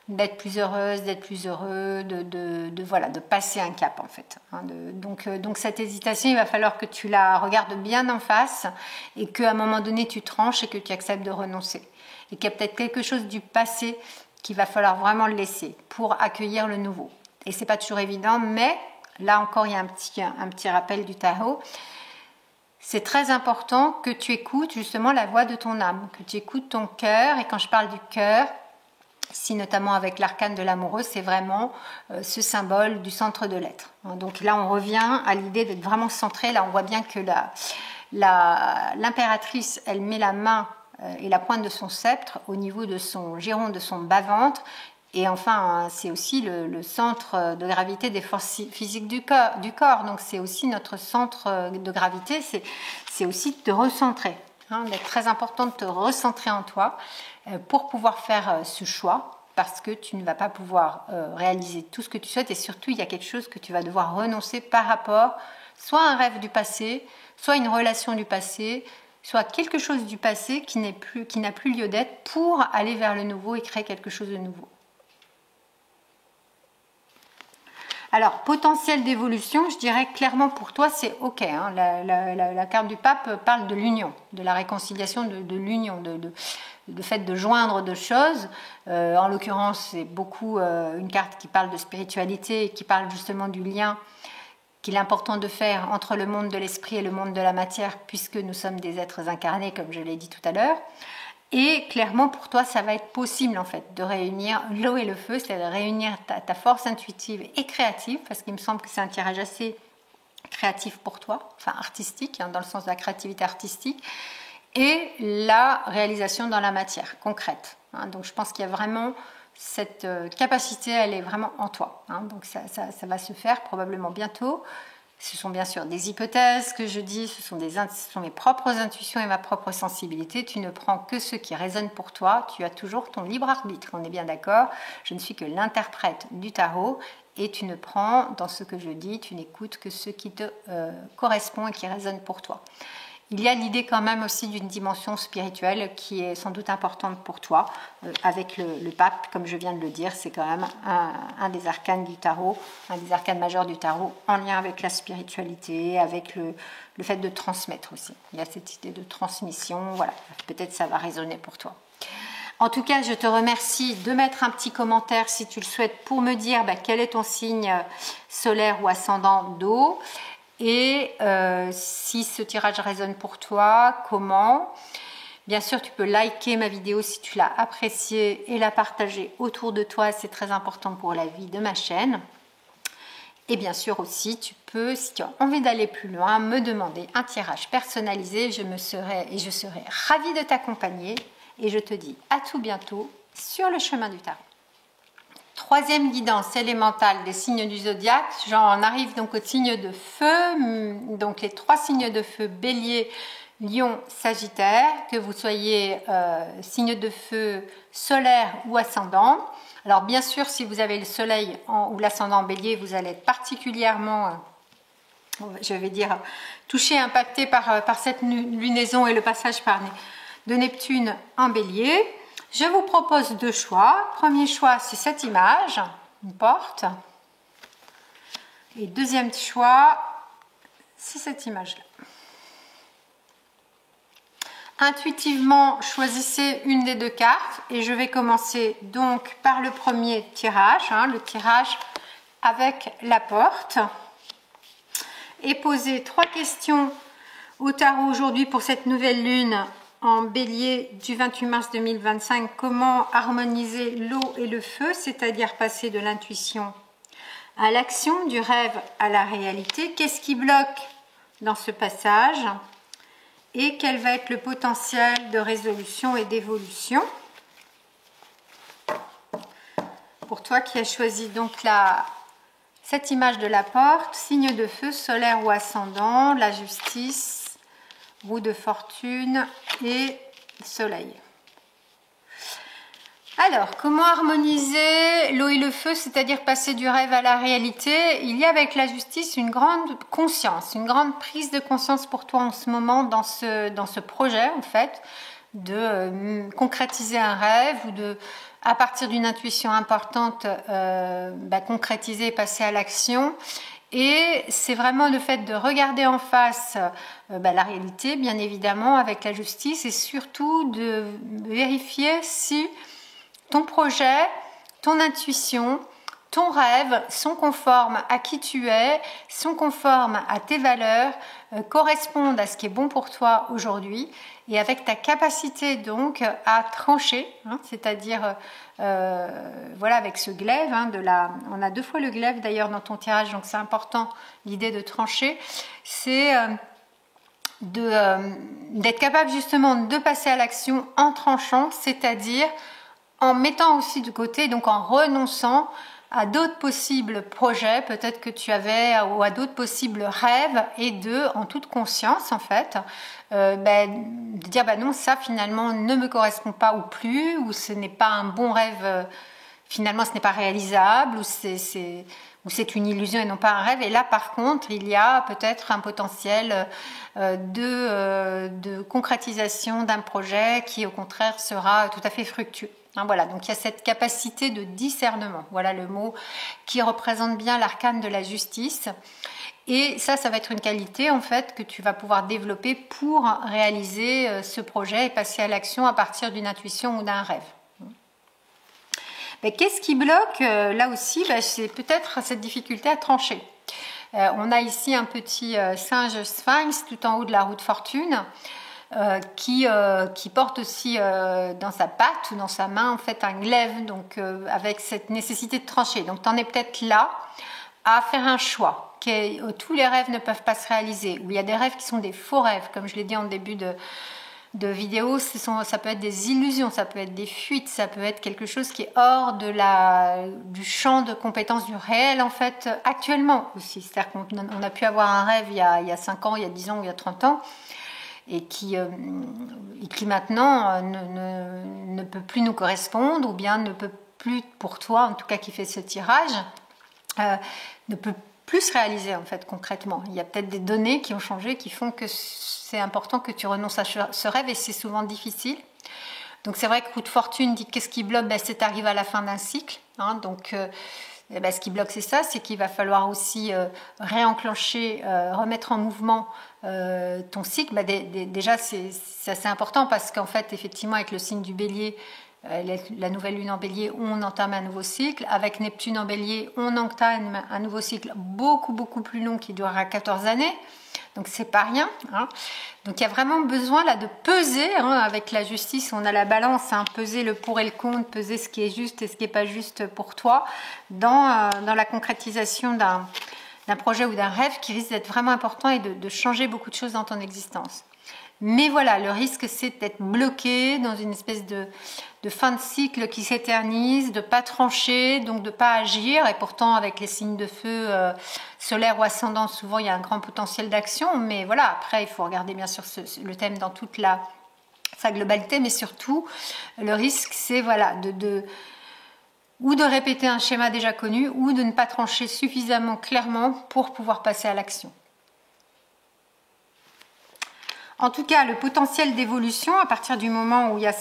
d'être plus heureuse, d'être plus heureux, de passer un cap en fait. Donc cette hésitation, il va falloir que tu la regardes bien en face et qu'à un moment donné tu tranches et que tu acceptes de renoncer. Et qu'il y a peut-être quelque chose du passé qu'il va falloir vraiment le laisser pour accueillir le nouveau. Et c'est pas toujours évident, mais là encore il y a un petit rappel du tarot. C'est très important que tu écoutes justement la voix de ton âme, que tu écoutes ton cœur. Et quand je parle du cœur, ici notamment avec l'arcane de l'amoureux, c'est vraiment ce symbole du centre de l'être. Donc là, on revient à l'idée d'être vraiment centré. Là, on voit bien que l'impératrice, elle met la main et la pointe de son sceptre au niveau de son giron, de son bas-ventre, Et enfin, c'est aussi le centre de gravité des forces physiques du corps. Donc c'est aussi notre centre de gravité, c'est aussi de te recentrer. D'être très important de te recentrer en toi pour pouvoir faire ce choix, parce que tu ne vas pas pouvoir réaliser tout ce que tu souhaites, et surtout il y a quelque chose que tu vas devoir renoncer par rapport soit à un rêve du passé, soit une relation du passé, soit quelque chose du passé qui n'a plus lieu d'être, pour aller vers le nouveau et créer quelque chose de nouveau. Alors, potentiel d'évolution, je dirais clairement pour toi, c'est OK. La carte du pape parle de l'union, de la réconciliation, de l'union, de fait de joindre deux choses. En l'occurrence, c'est beaucoup une carte qui parle de spiritualité et qui parle justement du lien qu'il est important de faire entre le monde de l'esprit et le monde de la matière, puisque nous sommes des êtres incarnés, comme je l'ai dit tout à l'heure. Et clairement, pour toi, ça va être possible, en fait, de réunir l'eau et le feu, c'est-à-dire de réunir ta force intuitive et créative, parce qu'il me semble que c'est un tirage assez créatif pour toi, enfin artistique, dans le sens de la créativité artistique, et la réalisation dans la matière, concrète. Donc, je pense qu'il y a vraiment cette capacité, elle est vraiment en toi. Donc, ça va se faire probablement bientôt. Ce sont bien sûr des hypothèses que je dis, ce sont mes propres intuitions et ma propre sensibilité. Tu ne prends que ce qui résonne pour toi. Tu as toujours ton libre arbitre, on est bien d'accord. Je ne suis que l'interprète du tarot, et tu ne prends dans ce que je dis, tu n'écoutes que ce qui te correspond et qui résonne pour toi. Il y a l'idée quand même aussi d'une dimension spirituelle qui est sans doute importante pour toi, avec le pape, comme je viens de le dire, c'est quand même un des arcanes du tarot, un des arcanes majeurs du tarot, en lien avec la spiritualité, avec le fait de transmettre aussi. Il y a cette idée de transmission, voilà, peut-être ça va résonner pour toi. En tout cas, je te remercie de mettre un petit commentaire si tu le souhaites pour me dire quel est ton signe solaire ou ascendant d'eau. Et si ce tirage résonne pour toi, comment? Bien sûr, tu peux liker ma vidéo si tu l'as appréciée et la partager autour de toi. C'est très important pour la vie de ma chaîne. Et bien sûr aussi, tu peux, si tu as envie d'aller plus loin, me demander un tirage personnalisé. Je serai ravie de t'accompagner. Et je te dis à tout bientôt sur le chemin du tarot. Troisième guidance élémentale des signes du zodiaque, j'en arrive donc aux signes de feu, donc les 3 signes de feu, Bélier, Lion, Sagittaire, que vous soyez signe de feu solaire ou ascendant. Alors bien sûr, si vous avez le soleil ou l'ascendant Bélier, vous allez être particulièrement, je vais dire, touché, impacté par cette lunaison et le passage de Neptune en Bélier. Je vous propose 2 choix. Premier choix, c'est cette image, une porte. Et deuxième choix, c'est cette image-là. Intuitivement, choisissez une des 2 cartes. Et je vais commencer donc par le premier tirage, le tirage avec la porte. Et poser 3 questions au tarot aujourd'hui pour cette nouvelle lune en Bélier du 28 mars 2025, comment harmoniser l'eau et le feu, c'est-à-dire passer de l'intuition à l'action, du rêve à la réalité. Qu'est-ce qui bloque dans ce passage et quel va être le potentiel de résolution et d'évolution? Pour toi qui as choisi donc cette image de la porte, signe de feu, solaire ou ascendant, la justice, roue de fortune et soleil. Alors, comment harmoniser l'eau et le feu, c'est-à-dire passer du rêve à la réalité? Il y a avec la justice une grande conscience, une grande prise de conscience pour toi en ce moment dans ce projet, en fait, de concrétiser un rêve ou à partir d'une intuition importante, concrétiser et passer à l'action. Et c'est vraiment le fait de regarder en face la réalité, bien évidemment, avec la justice, et surtout de vérifier si ton projet, ton intuition, ton rêve sont conformes à qui tu es, sont conformes à tes valeurs, correspondent à ce qui est bon pour toi aujourd'hui, et avec ta capacité donc à trancher, c'est-à-dire avec ce glaive, on a 2 fois le glaive d'ailleurs dans ton tirage, donc c'est important l'idée de trancher, c'est d'être capable justement de passer à l'action en tranchant, c'est-à-dire en mettant aussi de côté, donc en renonçant à d'autres possibles projets peut-être que tu avais ou à d'autres possibles rêves et en toute conscience en fait, de dire non, ça finalement ne me correspond pas ou plus, ou ce n'est pas un bon rêve, finalement ce n'est pas réalisable, ou c'est une illusion et non pas un rêve. Et là par contre il y a peut-être un potentiel de concrétisation d'un projet qui au contraire sera tout à fait fructueux. Voilà, donc il y a cette capacité de discernement, voilà le mot qui représente bien l'arcane de la justice. Et ça va être une qualité en fait que tu vas pouvoir développer pour réaliser ce projet et passer à l'action à partir d'une intuition ou d'un rêve. Mais qu'est-ce qui bloque là aussi? C'est peut-être cette difficulté à trancher. On a ici un petit singe sphinx tout en haut de la roue de fortune. Qui porte aussi dans sa patte ou dans sa main en fait un glaive, donc avec cette nécessité de trancher. Donc tu en es peut-être là à faire un choix. Tous les rêves ne peuvent pas se réaliser, ou il y a des rêves qui sont des faux rêves, comme je l'ai dit en début de vidéo, ça peut être des illusions, ça peut être des fuites, ça peut être quelque chose qui est hors du champ de compétences du réel en fait actuellement aussi. C'est-à-dire qu'on a pu avoir un rêve il y a 5 ans, il y a 10 ans, il y a 30 ans, et qui maintenant ne peut plus nous correspondre, ou bien ne peut plus, pour toi en tout cas qui fait ce tirage, ne peut plus se réaliser en fait concrètement. Il y a peut-être des données qui ont changé, qui font que c'est important que tu renonces à ce rêve, et c'est souvent difficile. Donc c'est vrai que roue de fortune dit qu'est-ce qui bloque? C'est arrivé à la fin d'un cycle, donc ce qui bloque c'est ça, c'est qu'il va falloir aussi réenclencher, remettre en mouvement ton cycle. Déjà c'est assez important, parce qu'en fait effectivement avec le signe du bélier, la nouvelle lune en bélier, on entame un nouveau cycle. Avec Neptune en bélier, on entame un nouveau cycle beaucoup plus long qui durera 14 années. Donc c'est pas rien. Donc il y a vraiment besoin là de peser avec la justice. On a la balance, peser le pour et le contre, peser ce qui est juste et ce qui n'est pas juste pour toi dans la concrétisation d'un projet ou d'un rêve qui risque d'être vraiment important et de changer beaucoup de choses dans ton existence. Mais voilà, le risque c'est d'être bloqué dans une espèce de fin de cycle qui s'éternise, de ne pas trancher, donc de ne pas agir. Et pourtant avec les signes de feu solaire ou ascendant, souvent il y a un grand potentiel d'action. Mais voilà, après il faut regarder bien sûr le thème dans toute sa globalité. Mais surtout, le risque c'est ou de répéter un schéma déjà connu, ou de ne pas trancher suffisamment clairement pour pouvoir passer à l'action. En tout cas, le potentiel d'évolution, à partir du moment où il y a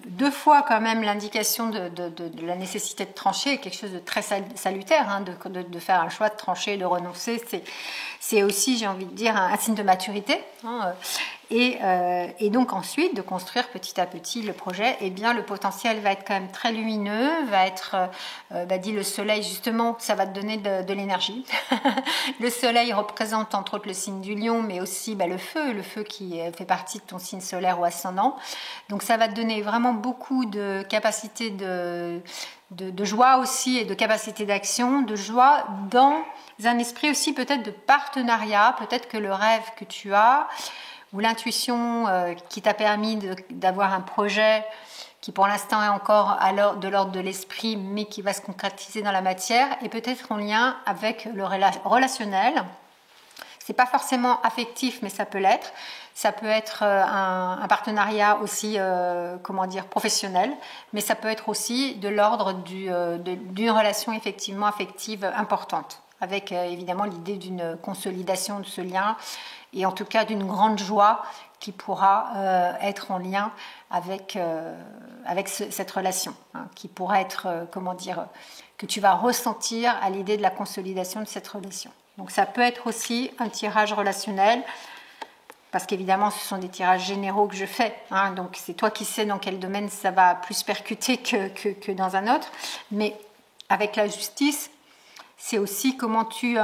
deux fois quand même l'indication de la nécessité de trancher, est quelque chose de très salutaire, de faire un choix de trancher, de renoncer, c'est aussi, j'ai envie de dire, un signe de maturité. Et donc ensuite, de construire petit à petit le projet, le potentiel va être quand même très lumineux, va être, dit le soleil justement, ça va te donner de l'énergie. Le soleil représente entre autres le signe du lion, mais aussi le feu qui fait partie de ton signe solaire ou ascendant. Donc ça va te donner vraiment beaucoup de capacité de joie aussi, et de capacité d'action, de joie dans un esprit aussi peut-être de partenariat, peut-être que le rêve que tu as, ou l'intuition qui t'a permis d'avoir un projet qui pour l'instant est encore de l'ordre de l'esprit, mais qui va se concrétiser dans la matière, et peut-être en lien avec le relationnel. C'est pas forcément affectif, mais ça peut l'être. Ça peut être un partenariat aussi, professionnel, mais ça peut être aussi de l'ordre d'une relation effectivement affective importante, avec évidemment l'idée d'une consolidation de ce lien, et en tout cas d'une grande joie qui pourra être en lien avec cette relation, qui pourra être, que tu vas ressentir à l'idée de la consolidation de cette relation. Donc ça peut être aussi un tirage relationnel, parce qu'évidemment ce sont des tirages généraux que je fais, donc c'est toi qui sais dans quel domaine ça va plus percuter que dans un autre, mais avec la justice, c'est aussi comment tu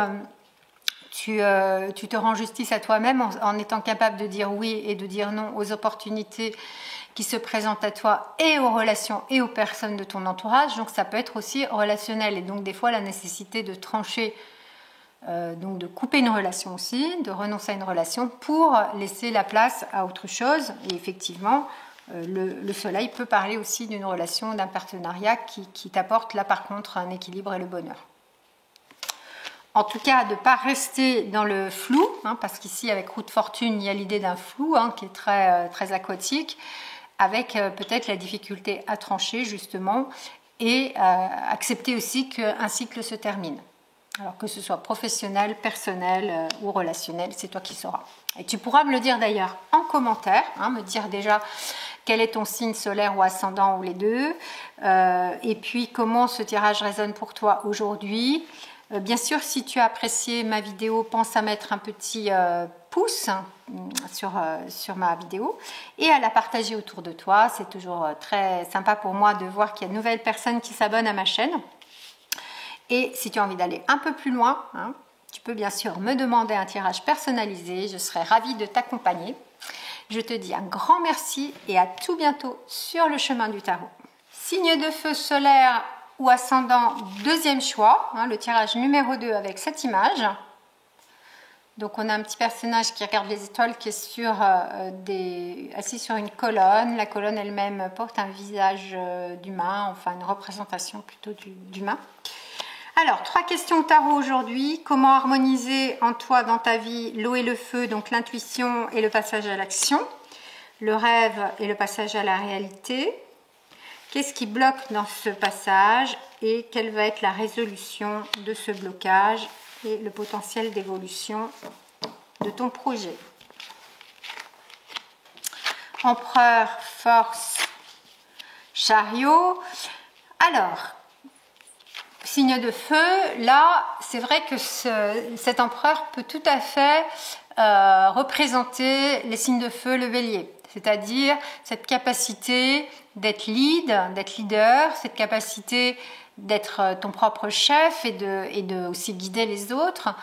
te rends justice à toi-même en étant capable de dire oui et de dire non aux opportunités qui se présentent à toi et aux relations et aux personnes de ton entourage. Donc ça peut être aussi relationnel, et donc des fois la nécessité de trancher, donc de couper une relation aussi, de renoncer à une relation pour laisser la place à autre chose. Et effectivement, le soleil peut parler aussi d'une relation, d'un partenariat qui t'apporte là par contre un équilibre et le bonheur. En tout cas, de ne pas rester dans le flou, parce qu'ici avec roue de fortune, il y a l'idée d'un flou qui est très aquatique, avec peut-être la difficulté à trancher justement, et accepter aussi qu'un cycle se termine. Alors que ce soit professionnel, personnel ou relationnel, c'est toi qui sauras. Et tu pourras me le dire d'ailleurs en commentaire, me dire déjà quel est ton signe solaire ou ascendant ou les deux, et puis comment ce tirage résonne pour toi aujourd'hui. Bien sûr, si tu as apprécié ma vidéo, pense à mettre un petit pouce sur ma vidéo et à la partager autour de toi. C'est toujours très sympa pour moi de voir qu'il y a de nouvelles personnes qui s'abonnent à ma chaîne. Et si tu as envie d'aller un peu plus loin, tu peux bien sûr me demander un tirage personnalisé. Je serai ravie de t'accompagner. Je te dis un grand merci et à tout bientôt sur le chemin du tarot. Signe de feu solaire ou ascendant, deuxième choix, le tirage numéro 2 avec cette image. Donc on a un petit personnage qui regarde les étoiles qui est assis sur une colonne. La colonne elle-même porte un visage d'humain, enfin une représentation plutôt d'humain. Alors, 3 questions au tarot aujourd'hui. Comment harmoniser en toi, dans ta vie, l'eau et le feu, donc l'intuition et le passage à l'action, le rêve et le passage à la réalité. Qu'est-ce qui bloque dans ce passage et quelle va être la résolution de ce blocage et le potentiel d'évolution de ton projet. Empereur, force, chariot. Alors, signe de feu, là, c'est vrai que cet empereur peut tout à fait représenter les signes de feu, le bélier. C'est-à-dire cette capacité d'être leader, cette capacité d'être ton propre chef et de aussi guider les autres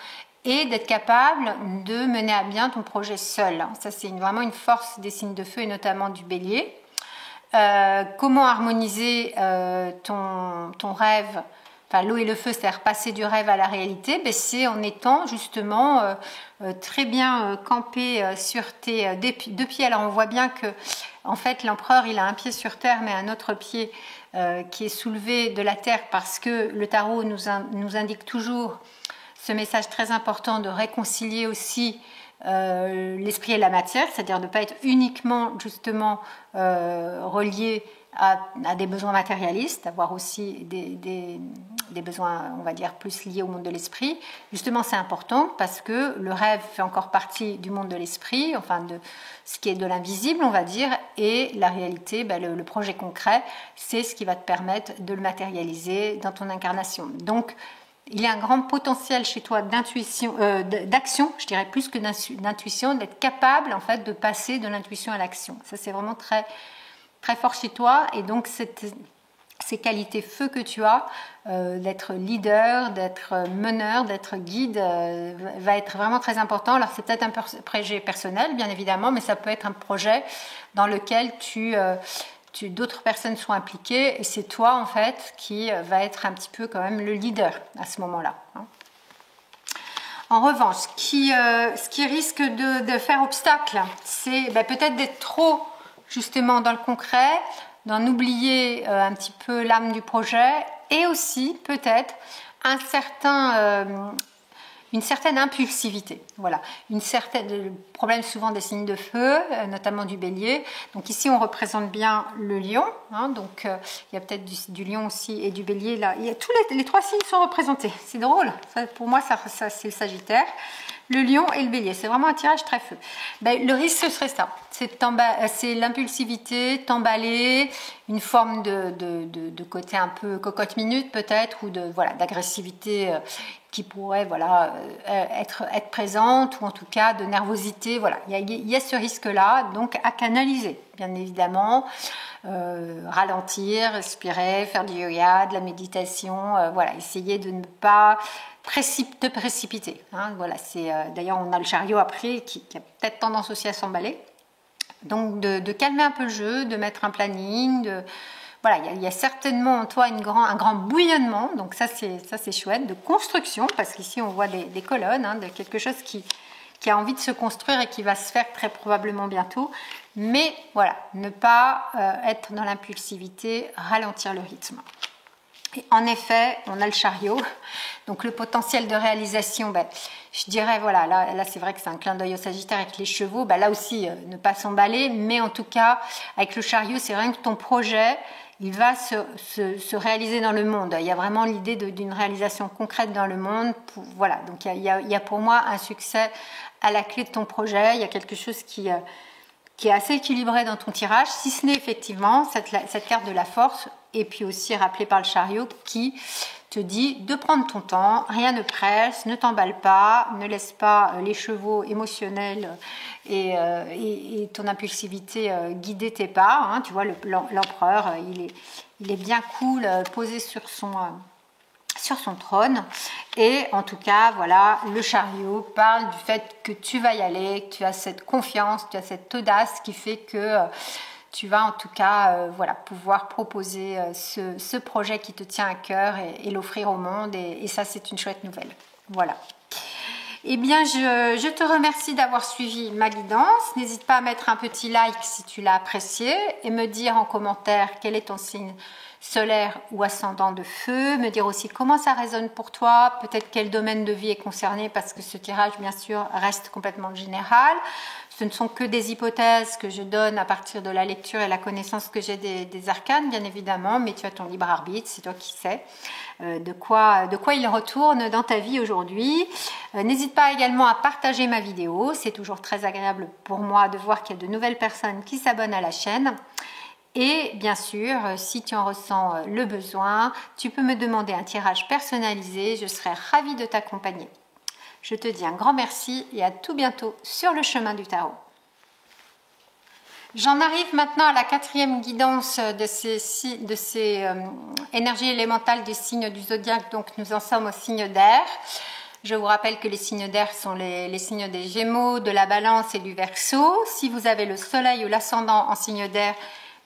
et d'être capable de mener à bien ton projet seul. Ça, c'est vraiment une force des signes de feu et notamment du bélier. Comment harmoniser ton rêve, enfin l'eau et le feu, c'est-à-dire passer du rêve à la réalité, c'est en étant justement très bien campé sur tes deux pieds. Alors on voit bien que en fait l'empereur il a un pied sur terre mais un autre pied qui est soulevé de la terre, parce que le tarot nous indique toujours ce message très important de réconcilier aussi l'esprit et la matière, c'est-à-dire de ne pas être uniquement justement relié à des besoins matérialistes, d'avoir aussi des besoins, on va dire, plus liés au monde de l'esprit. Justement, c'est important parce que le rêve fait encore partie du monde de l'esprit, enfin de ce qui est de l'invisible, on va dire, et la réalité, le projet concret, c'est ce qui va te permettre de le matérialiser dans ton incarnation. Donc, il y a un grand potentiel chez toi d'intuition, d'action, je dirais plus que d'intuition, d'être capable en fait de passer de l'intuition à l'action. Ça, c'est vraiment très très fort chez toi, et donc ces qualités feu que tu as, d'être leader, d'être meneur, d'être guide, va être vraiment très important. Alors c'est peut-être un projet personnel bien évidemment, mais ça peut être un projet dans lequel d'autres personnes sont impliquées et c'est toi en fait qui va être un petit peu quand même le leader à ce moment-là. En revanche, ce qui risque de faire obstacle, c'est peut-être d'être trop justement dans le concret, d'en oublier un petit peu l'âme du projet, et aussi peut-être une certaine impulsivité. Voilà, le problème souvent des signes de feu, notamment du bélier. Donc ici on représente bien le lion, donc il y a peut-être du lion aussi et du bélier là. Il y a tous les 3 signes sont représentés. C'est drôle. Ça, pour moi, ça c'est le Sagittaire, le lion et le bélier. C'est vraiment un tirage très feu. Le risque ce serait ça. C'est l'impulsivité, t'emballer, une forme de côté un peu cocotte minute peut-être, ou d'agressivité qui pourrait être présente, ou en tout cas de nervosité. Voilà, il y a ce risque-là, donc à canaliser, bien évidemment. Ralentir, respirer, faire du yoga, de la méditation, essayer de ne pas te précipiter. D'ailleurs, on a le chariot après qui a peut-être tendance aussi à s'emballer. Donc de calmer un peu le jeu, de mettre un planning, il y a certainement en toi un grand bouillonnement, donc ça c'est chouette, de construction, parce qu'ici on voit des colonnes, de quelque chose qui a envie de se construire et qui va se faire très probablement bientôt. mais voilà, ne pas être dans l'impulsivité, ralentir le rythme. Et en effet, on a le chariot, donc le potentiel de réalisation, je dirais, voilà, là c'est vrai que c'est un clin d'œil au Sagittaire avec les chevaux, là aussi, ne pas s'emballer, mais en tout cas, avec le chariot, c'est vrai que ton projet, il va se réaliser dans le monde. Il y a vraiment l'idée d'une réalisation concrète dans le monde. Voilà, donc il y a pour moi un succès à la clé de ton projet. Il y a quelque chose qui est assez équilibré dans ton tirage, si ce n'est effectivement cette carte de la force, et puis aussi rappelée par le chariot qui te dit de prendre ton temps, rien ne presse, ne t'emballe pas, ne laisse pas les chevaux émotionnels et ton impulsivité guider tes pas. Hein. Tu vois, l'empereur, il est bien cool, posé sur son trône, et en tout cas voilà, le chariot parle du fait que tu vas y aller, que tu as cette confiance, tu as cette audace qui fait que tu vas en tout cas pouvoir proposer ce projet qui te tient à cœur et l'offrir au monde, et ça c'est une chouette nouvelle. Voilà. Eh bien, je te remercie d'avoir suivi ma guidance. N'hésite pas à mettre un petit like si tu l'as apprécié et me dire en commentaire quel est ton signe solaire ou ascendant de feu, me dire aussi comment ça résonne pour toi, peut-être quel domaine de vie est concerné, parce que ce tirage, bien sûr, reste complètement général. Ce ne sont que des hypothèses que je donne à partir de la lecture et la connaissance que j'ai des arcanes, bien évidemment, mais tu as ton libre arbitre, c'est toi qui sais de quoi il retourne dans ta vie aujourd'hui. N'hésite pas également à partager ma vidéo, c'est toujours très agréable pour moi de voir qu'il y a de nouvelles personnes qui s'abonnent à la chaîne. Et bien sûr, si tu en ressens le besoin, tu peux me demander un tirage personnalisé, je serai ravie de t'accompagner. Je te dis un grand merci et à tout bientôt sur le chemin du tarot. J'en arrive maintenant à la 4e guidance de ces énergies élémentales des signes du zodiaque. Donc nous en sommes au signe d'air. Je vous rappelle que les signes d'air sont les signes des Gémeaux, de la Balance et du Verseau. Si vous avez le soleil ou l'ascendant en signe d'air,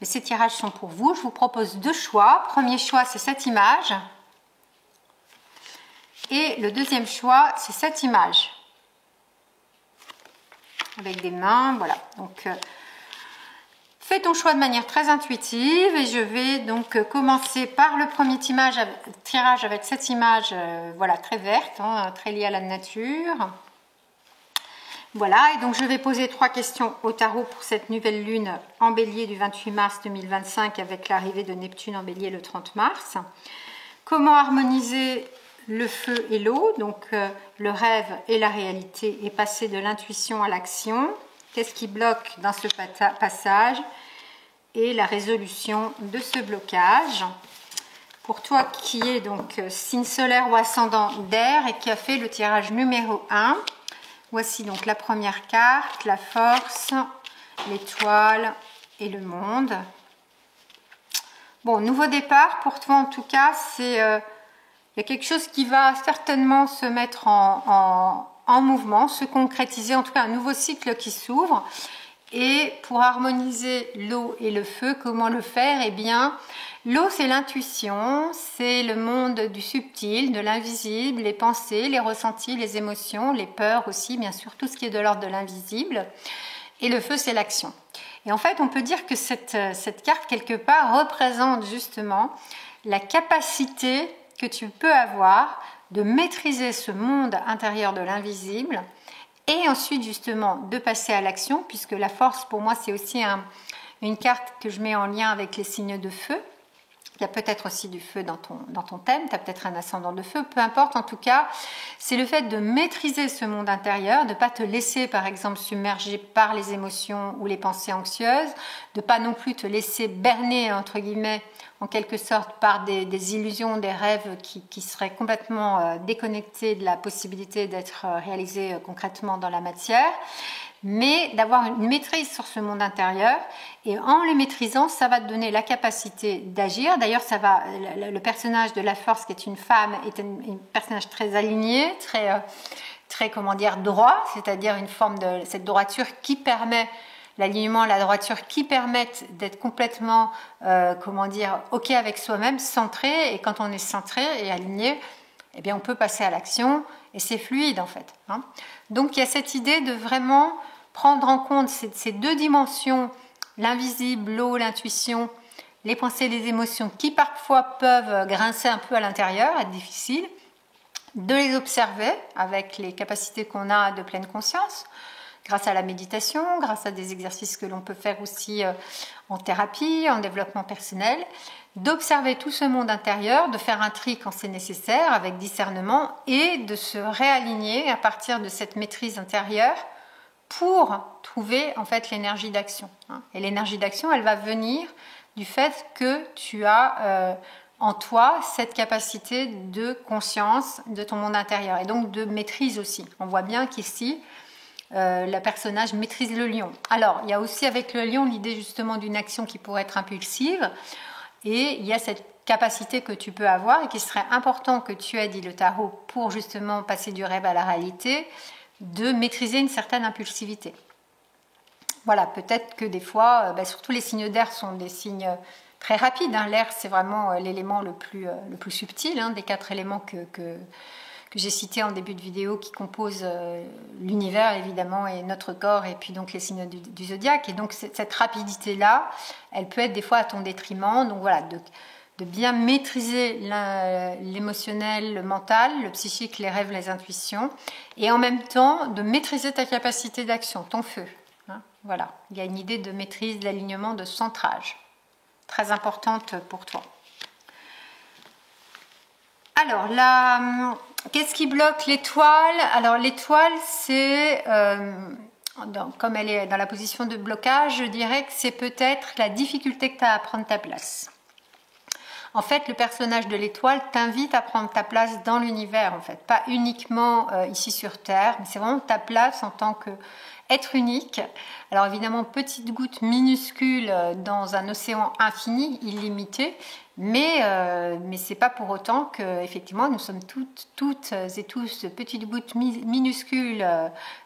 ces tirages sont pour vous. Je vous propose 2 choix. Premier choix, c'est cette image. Et le deuxième choix, c'est cette image. Avec des mains, voilà. Donc, fais ton choix de manière très intuitive. Et je vais donc commencer par le premier tirage avec cette image, voilà, très verte, hein, très liée à la nature. Voilà, et donc je vais poser 3 questions au tarot pour cette nouvelle lune en bélier du 28 mars 2025 avec l'arrivée de Neptune en bélier le 30 mars. Comment harmoniser le feu et l'eau, donc le rêve et la réalité, et passer de l'intuition à l'action? Qu'est-ce qui bloque dans ce passage? Et la résolution de ce blocage. Pour toi qui est donc signe solaire ou ascendant d'air et qui a fait le tirage numéro 1, voici donc la première carte, la force, l'étoile et le monde. Bon, nouveau départ pour toi en tout cas, c'est il y a quelque chose qui va certainement se mettre en mouvement, se concrétiser, en tout cas un nouveau cycle qui s'ouvre. Et pour harmoniser l'eau et le feu, comment le faire? Eh bien, l'eau c'est l'intuition, c'est le monde du subtil, de l'invisible, les pensées, les ressentis, les émotions, les peurs aussi, bien sûr, tout ce qui est de l'ordre de l'invisible. Et le feu c'est l'action. Et en fait, on peut dire que cette carte, quelque part, représente justement la capacité que tu peux avoir de maîtriser ce monde intérieur de l'invisible et ensuite justement de passer à l'action, puisque la force pour moi c'est aussi une carte que je mets en lien avec les signes de feu. Il y a peut-être aussi du feu dans ton thème, tu as peut-être un ascendant de feu, peu importe, en tout cas, c'est le fait de maîtriser ce monde intérieur, de ne pas te laisser par exemple submerger par les émotions ou les pensées anxieuses, de ne pas non plus te laisser berner entre guillemets en quelque sorte par des illusions, des rêves qui seraient complètement déconnectés de la possibilité d'être réalisés concrètement dans la matière, mais d'avoir une maîtrise sur ce monde intérieur. Et en le maîtrisant, ça va te donner la capacité d'agir. D'ailleurs, le personnage de la force, qui est une femme, est un personnage très aligné, très comment dire, droit, c'est-à-dire une forme de cette droiture qui permet l'alignement, la droiture qui permettent d'être complètement, ok avec soi-même, centré. Et quand on est centré et aligné, eh bien, on peut passer à l'action et c'est fluide en fait. Hein. Donc, il y a cette idée de vraiment prendre en compte ces deux dimensions, l'invisible, l'eau, l'intuition, les pensées, les émotions, qui parfois peuvent grincer un peu à l'intérieur, être difficiles, de les observer avec les capacités qu'on a de pleine conscience, grâce à la méditation, grâce à des exercices que l'on peut faire aussi en thérapie, en développement personnel, d'observer tout ce monde intérieur, de faire un tri quand c'est nécessaire avec discernement et de se réaligner à partir de cette maîtrise intérieure pour trouver en fait l'énergie d'action. Et l'énergie d'action, elle va venir du fait que tu as en toi cette capacité de conscience de ton monde intérieur et donc de maîtrise aussi. On voit bien qu'ici, le personnage maîtrise le lion. Alors, il y a aussi avec le lion l'idée justement d'une action qui pourrait être impulsive et il y a cette capacité que tu peux avoir et qui serait important que tu aies, dit le tarot, pour justement passer du rêve à la réalité, de maîtriser une certaine impulsivité. Voilà, peut-être que des fois, surtout les signes d'air sont des signes très rapides. L'air, c'est vraiment l'élément le plus subtil des 4 éléments que j'ai cités en début de vidéo qui composent l'univers, évidemment, et notre corps, et puis donc les signes du zodiaque. Et donc, cette rapidité-là, elle peut être des fois à ton détriment. Donc voilà, de bien maîtriser l'émotionnel, le mental, le psychique, les rêves, les intuitions, et en même temps de maîtriser ta capacité d'action, ton feu. Voilà, il y a une idée de maîtrise, d'alignement, de centrage, très importante pour toi. Alors, qu'est-ce qui bloque l'étoile? Alors, l'étoile, c'est, comme elle est dans la position de blocage, je dirais que c'est peut-être la difficulté que tu as à prendre ta place. En fait, le personnage de l'étoile t'invite à prendre ta place dans l'univers, en fait. Pas uniquement ici sur Terre, mais c'est vraiment ta place en tant qu'être unique. Alors évidemment, petite goutte minuscule dans un océan infini, illimité, mais c'est pas pour autant que effectivement nous sommes toutes et tous petites gouttes minuscules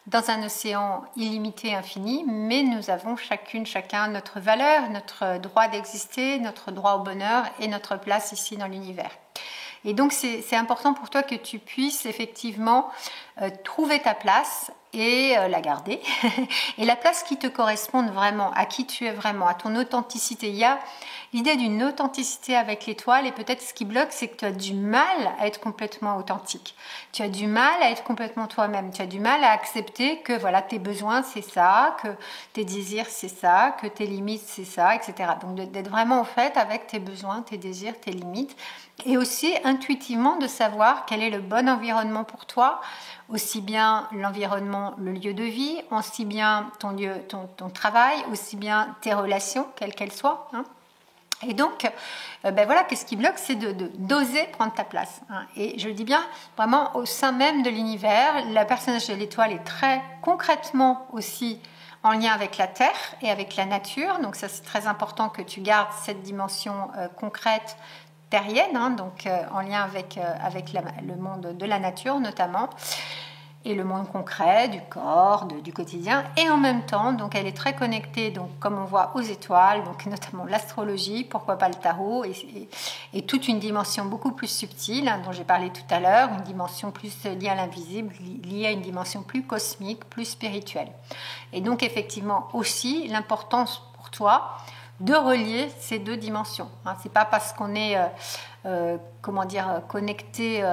dans un océan illimité, infini, mais nous avons chacun notre valeur, notre droit d'exister, notre droit au bonheur et notre place ici dans l'univers. Et donc c'est important pour toi que tu puisses effectivement trouver ta place et la garder et la place qui te corresponde vraiment, à qui tu es vraiment, à ton authenticité. Il y a l'idée d'une authenticité avec l'étoile et peut-être ce qui bloque, c'est que tu as du mal à être complètement authentique. Tu as du mal à être complètement toi-même. Tu as du mal à accepter que voilà, tes besoins c'est ça, que tes désirs c'est ça, que tes limites c'est ça, etc. Donc d'être vraiment au fait avec tes besoins, tes désirs, tes limites et aussi intuitivement de savoir quel est le bon environnement pour toi, aussi bien l'environnement, le lieu de vie, aussi bien ton travail, aussi bien tes relations, quelles qu'elles soient. Et donc, voilà, qu'est-ce qui bloque, c'est d'oser prendre ta place. Et je le dis bien, vraiment au sein même de l'univers, le personnage de l'étoile est très concrètement aussi en lien avec la Terre et avec la nature. Donc ça, c'est très important que tu gardes cette dimension concrète terrienne, donc en lien avec le monde de la nature notamment, et le monde concret du corps, du quotidien, et en même temps, donc elle est très connectée, donc comme on voit aux étoiles, donc notamment l'astrologie, pourquoi pas le tarot, et toute une dimension beaucoup plus subtile, dont j'ai parlé tout à l'heure, une dimension plus liée à l'invisible, liée à une dimension plus cosmique, plus spirituelle. Et donc effectivement aussi l'importance pour toi de relier ces deux dimensions. C'est pas parce qu'on est connecté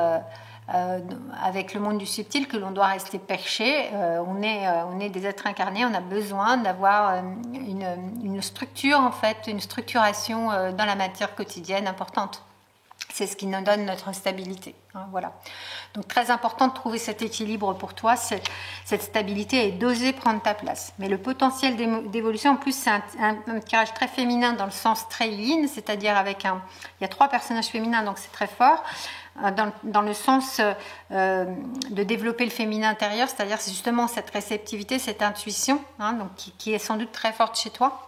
avec le monde du subtil que l'on doit rester perché. On est des êtres incarnés, on a besoin d'avoir une structure en fait, une structuration dans la matière quotidienne importante. C'est ce qui nous donne notre stabilité. Voilà. Donc très important de trouver cet équilibre pour toi, cette stabilité et d'oser prendre ta place. Mais le potentiel d'évolution, en plus, c'est un tirage très féminin dans le sens très yin, c'est-à-dire il y a 3 personnages féminins, donc c'est très fort. Dans le sens de développer le féminin intérieur, c'est-à-dire c'est justement cette réceptivité, cette intuition, donc qui est sans doute très forte chez toi.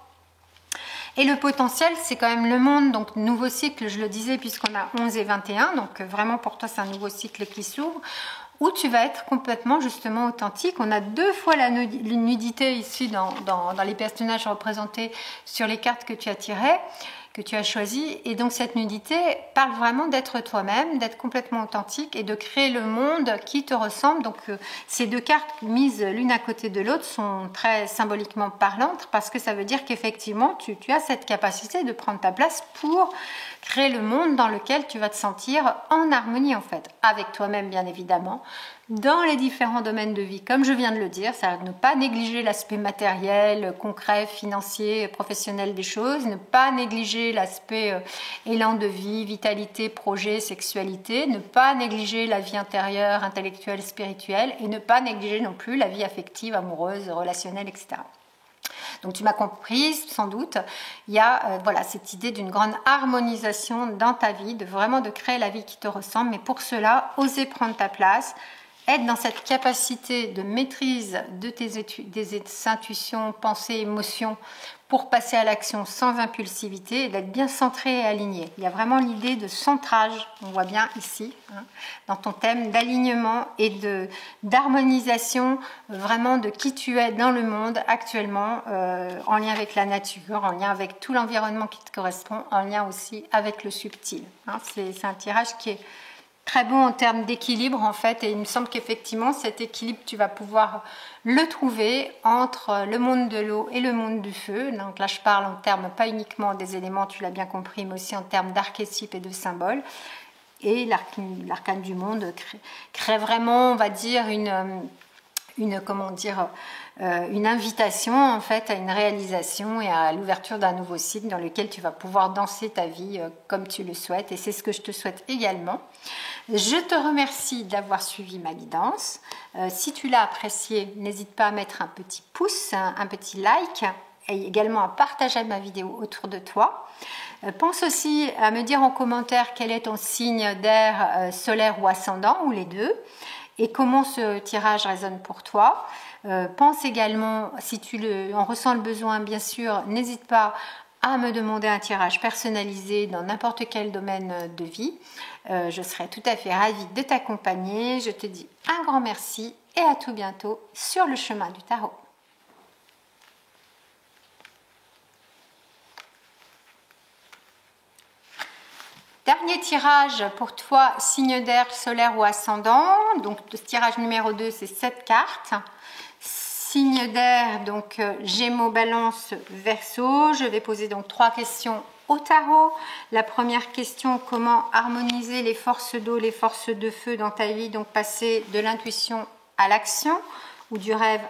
Et le potentiel, c'est quand même le monde, donc nouveau cycle, je le disais, puisqu'on a 11 et 21, donc vraiment pour toi, c'est un nouveau cycle qui s'ouvre, où tu vas être complètement justement authentique. On a 2 fois la nudité ici dans les personnages représentés sur les cartes que tu as tirées. que tu as choisi. Et donc cette nudité parle vraiment d'être toi-même, d'être complètement authentique et de créer le monde qui te ressemble. Donc ces deux cartes mises l'une à côté de l'autre sont très symboliquement parlantes parce que ça veut dire qu'effectivement tu as cette capacité de prendre ta place pour créer le monde dans lequel tu vas te sentir en harmonie en fait, avec toi-même bien évidemment, dans les différents domaines de vie, comme je viens de le dire, ça ne pas négliger l'aspect matériel, concret, financier, professionnel des choses, ne pas négliger l'aspect élan de vie, vitalité, projet, sexualité, ne pas négliger la vie intérieure, intellectuelle, spirituelle, et ne pas négliger non plus la vie affective, amoureuse, relationnelle, etc. Donc tu m'as compris, sans doute, il y a voilà, cette idée d'une grande harmonisation dans ta vie, vraiment de créer la vie qui te ressemble, mais pour cela, oser prendre ta place, être dans cette capacité de maîtrise de des intuitions, pensées, émotions, pour passer à l'action sans impulsivité et d'être bien centré et aligné. Il y a vraiment l'idée de centrage, on voit bien ici, hein, dans ton thème d'alignement et d'harmonisation, vraiment de qui tu es dans le monde actuellement, en lien avec la nature, en lien avec tout l'environnement qui te correspond, en lien aussi avec le subtil. Hein. C'est un tirage qui est très bon en termes d'équilibre en fait, et il me semble qu'effectivement cet équilibre tu vas pouvoir le trouver entre le monde de l'eau et le monde du feu. Donc là je parle en termes pas uniquement des éléments, tu l'as bien compris, mais aussi en termes d'archétypes et de symboles. Et l'arcane du monde crée vraiment, on va dire, une invitation en fait à une réalisation et à l'ouverture d'un nouveau cycle dans lequel tu vas pouvoir danser ta vie comme tu le souhaites, et c'est ce que je te souhaite également. Je te remercie d'avoir suivi ma guidance. Si tu l'as apprécié, n'hésite pas à mettre un petit pouce, un petit like, et également à partager ma vidéo autour de toi. Pense aussi à me dire en commentaire quel est ton signe d'air, solaire ou ascendant, ou les deux, et comment ce tirage résonne pour toi. Pense également, si tu en ressens le besoin, bien sûr, n'hésite pas à me demander un tirage personnalisé dans n'importe quel domaine de vie. Je serai tout à fait ravie de t'accompagner. Je te dis un grand merci et à tout bientôt sur le chemin du tarot. Dernier tirage pour toi, signe d'air, solaire ou ascendant. Donc le tirage numéro 2, c'est 7 cartes. Signe d'air, donc Gémeaux, Balance, Verseau. Je vais poser donc 3 questions au tarot. La première question, comment harmoniser les forces d'eau, les forces de feu dans ta vie, donc passer de l'intuition à l'action ou du rêve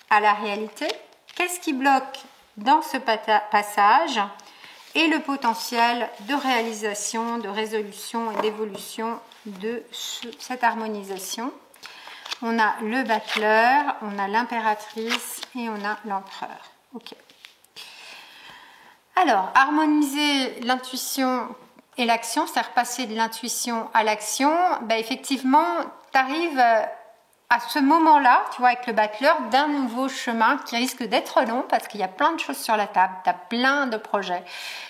à la réalité. Qu'est-ce qui bloque dans ce passage et le potentiel de réalisation, de résolution et d'évolution de cette harmonisation. On a le battleur, on a l'impératrice et on a l'empereur. Ok. Alors, harmoniser l'intuition et l'action, c'est-à-dire passer de l'intuition à l'action, ben effectivement, tu arrives à ce moment-là, tu vois, avec le battleur, d'un nouveau chemin qui risque d'être long parce qu'il y a plein de choses sur la table, tu as plein de projets,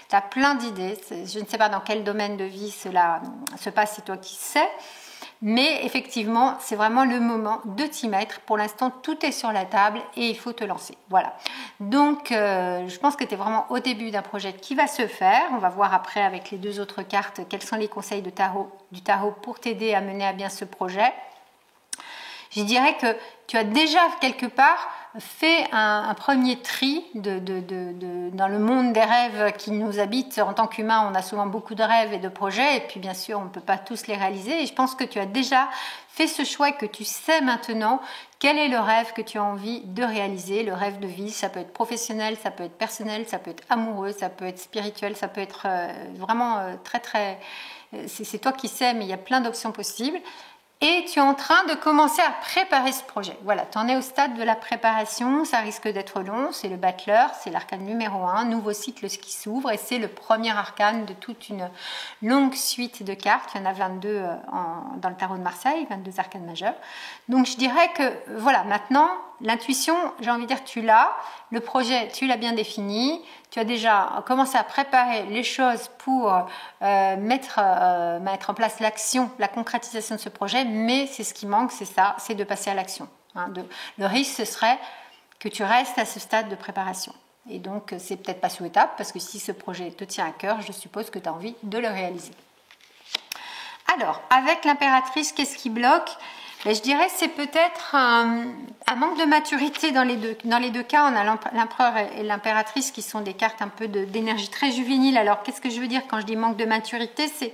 tu as plein d'idées. Je ne sais pas dans quel domaine de vie cela se passe, c'est toi qui sais. Mais effectivement, c'est vraiment le moment de t'y mettre. Pour l'instant, tout est sur la table et il faut te lancer. Voilà. Donc, je pense que tu es vraiment au début d'un projet qui va se faire. On va voir après avec les 2 autres cartes quels sont les conseils du tarot pour t'aider à mener à bien ce projet. Je dirais que tu as déjà quelque part fait un premier tri dans le monde des rêves qui nous habite. En tant qu'humain, on a souvent beaucoup de rêves et de projets, et puis bien sûr, on ne peut pas tous les réaliser. Et je pense que tu as déjà fait ce choix et que tu sais maintenant quel est le rêve que tu as envie de réaliser. Le rêve de vie, ça peut être professionnel, ça peut être personnel, ça peut être amoureux, ça peut être spirituel, ça peut être vraiment très très... C'est toi qui sais, mais il y a plein d'options possibles. Et tu es en train de commencer à préparer ce projet. Voilà, tu en es au stade de la préparation, ça risque d'être long, c'est le battleur, c'est l'arcane numéro 1, nouveau cycle qui s'ouvre, et c'est le premier arcane de toute une longue suite de cartes. Il y en a 22 dans le tarot de Marseille, 22 arcanes majeurs. Donc je dirais que, voilà, maintenant, l'intuition, j'ai envie de dire, tu l'as, le projet, tu l'as bien défini, tu as déjà commencé à préparer les choses pour mettre en place l'action, la concrétisation de ce projet, mais c'est ce qui manque, c'est ça, c'est de passer à l'action. Hein, le risque, ce serait que tu restes à ce stade de préparation. Et donc, c'est peut-être pas souhaitable parce que si ce projet te tient à cœur, je suppose que tu as envie de le réaliser. Alors, avec l'impératrice, qu'est-ce qui bloque? Je dirais c'est peut-être un manque de maturité dans les deux cas. On a l'empereur et l'impératrice qui sont des cartes un peu d'énergie très juvénile. Alors, qu'est-ce que je veux dire quand je dis manque de maturité? C'est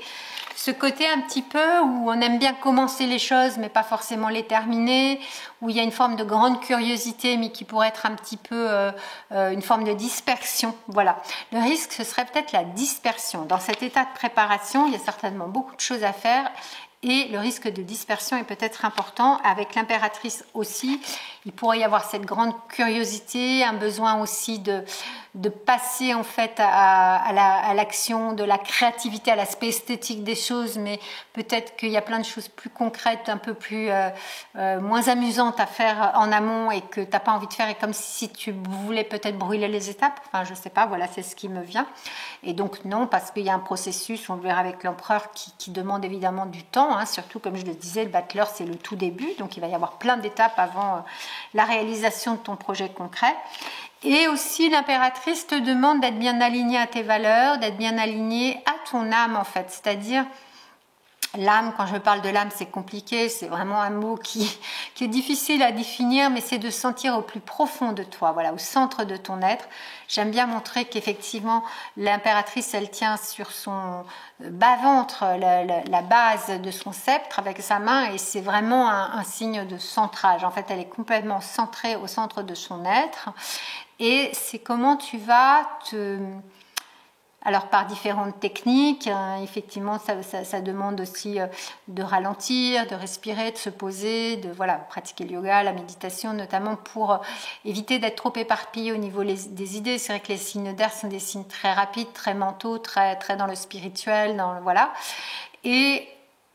ce côté un petit peu où on aime bien commencer les choses mais pas forcément les terminer, où il y a une forme de grande curiosité mais qui pourrait être un petit peu une forme de dispersion. Voilà. Le risque, ce serait peut-être la dispersion. Dans cet état de préparation, il y a certainement beaucoup de choses à faire et le risque de dispersion est peut-être important. Avec l'impératrice aussi, il pourrait y avoir cette grande curiosité, un besoin aussi de passer en fait à l'action, de la créativité, à l'aspect esthétique des choses, mais peut-être qu'il y a plein de choses plus concrètes, un peu plus moins amusantes à faire en amont et que tu n'as pas envie de faire, et comme si tu voulais peut-être brûler les étapes. Enfin, je sais pas, voilà, c'est ce qui me vient. Et donc non, parce qu'il y a un processus, on le verra avec l'empereur, qui demande évidemment du temps, hein, surtout comme je le disais, le battleur c'est le tout début, donc il va y avoir plein d'étapes avant la réalisation de ton projet concret. Et aussi, l'impératrice te demande d'être bien aligné à tes valeurs, d'être bien aligné à ton âme en fait. C'est-à-dire, l'âme, quand je parle de l'âme, c'est compliqué, c'est vraiment un mot qui est difficile à définir, mais c'est de sentir au plus profond de toi, voilà, au centre de ton être. J'aime bien montrer qu'effectivement, l'impératrice, elle tient sur son bas-ventre, la base de son sceptre avec sa main, et c'est vraiment un signe de centrage. En fait, elle est complètement centrée au centre de son être. Et c'est comment tu vas alors par différentes techniques, effectivement ça demande aussi de ralentir, de respirer, de se poser, de pratiquer le yoga, la méditation notamment pour éviter d'être trop éparpillé au niveau des idées. C'est vrai que les signes d'air sont des signes très rapides, très mentaux, très dans le spirituel, et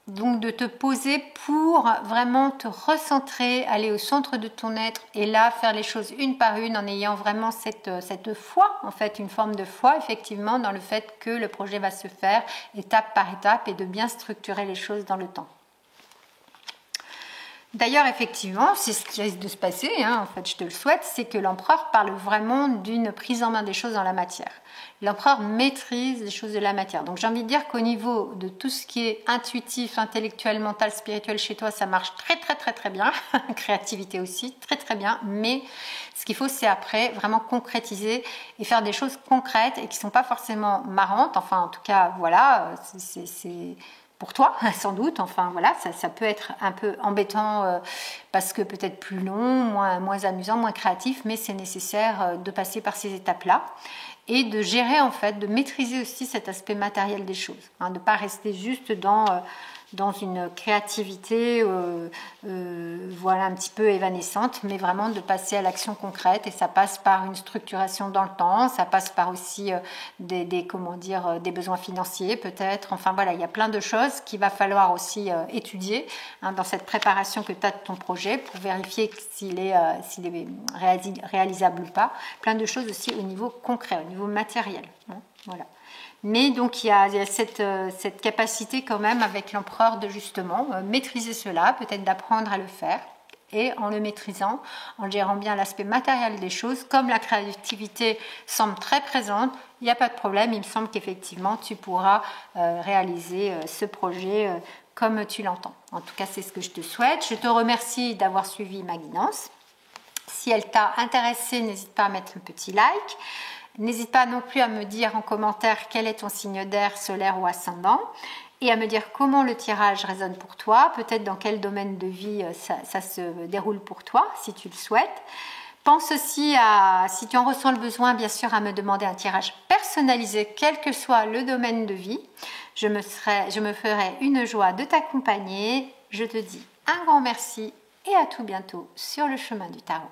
donc de te poser pour vraiment te recentrer, aller au centre de ton être et là faire les choses une par une en ayant vraiment cette foi, en fait une forme de foi effectivement dans le fait que le projet va se faire étape par étape et de bien structurer les choses dans le temps. D'ailleurs, effectivement, c'est ce qui risque de se passer, en fait, je te le souhaite, c'est que l'empereur parle vraiment d'une prise en main des choses dans la matière. L'empereur maîtrise les choses de la matière. Donc, j'ai envie de dire qu'au niveau de tout ce qui est intuitif, intellectuel, mental, spirituel chez toi, ça marche très, très, très, très bien. Créativité aussi, très, très bien. Mais ce qu'il faut, c'est après vraiment concrétiser et faire des choses concrètes et qui ne sont pas forcément marrantes. Enfin, en tout cas, voilà, c'est pour toi, sans doute. Enfin, voilà, ça peut être un peu embêtant parce que peut-être plus long, moins amusant, moins créatif, mais c'est nécessaire de passer par ces étapes-là et de gérer, en fait, de maîtriser aussi cet aspect matériel des choses, de ne pas rester juste dans une créativité un petit peu évanescente, mais vraiment de passer à l'action concrète, et ça passe par une structuration dans le temps, ça passe par aussi des besoins financiers peut-être, enfin voilà, il y a plein de choses qu'il va falloir aussi étudier dans cette préparation que tu as de ton projet pour vérifier s'il est réalisable ou pas, plein de choses aussi au niveau concret, au niveau matériel, voilà. Mais donc il y a cette capacité quand même avec l'empereur de justement maîtriser cela, peut-être d'apprendre à le faire. Et en le maîtrisant, en gérant bien l'aspect matériel des choses, comme la créativité semble très présente, il n'y a pas de problème. Il me semble qu'effectivement tu pourras réaliser ce projet comme tu l'entends. En tout cas, c'est ce que je te souhaite. Je te remercie d'avoir suivi ma guidance. Si elle t'a intéressé, n'hésite pas à mettre un petit like. N'hésite pas non plus à me dire en commentaire quel est ton signe d'air, solaire ou ascendant, et à me dire comment le tirage résonne pour toi, peut-être dans quel domaine de vie ça se déroule pour toi, si tu le souhaites. Pense aussi si tu en ressens le besoin, bien sûr, à me demander un tirage personnalisé, quel que soit le domaine de vie. Je me ferai une joie de t'accompagner. Je te dis un grand merci et à tout bientôt sur le chemin du tarot.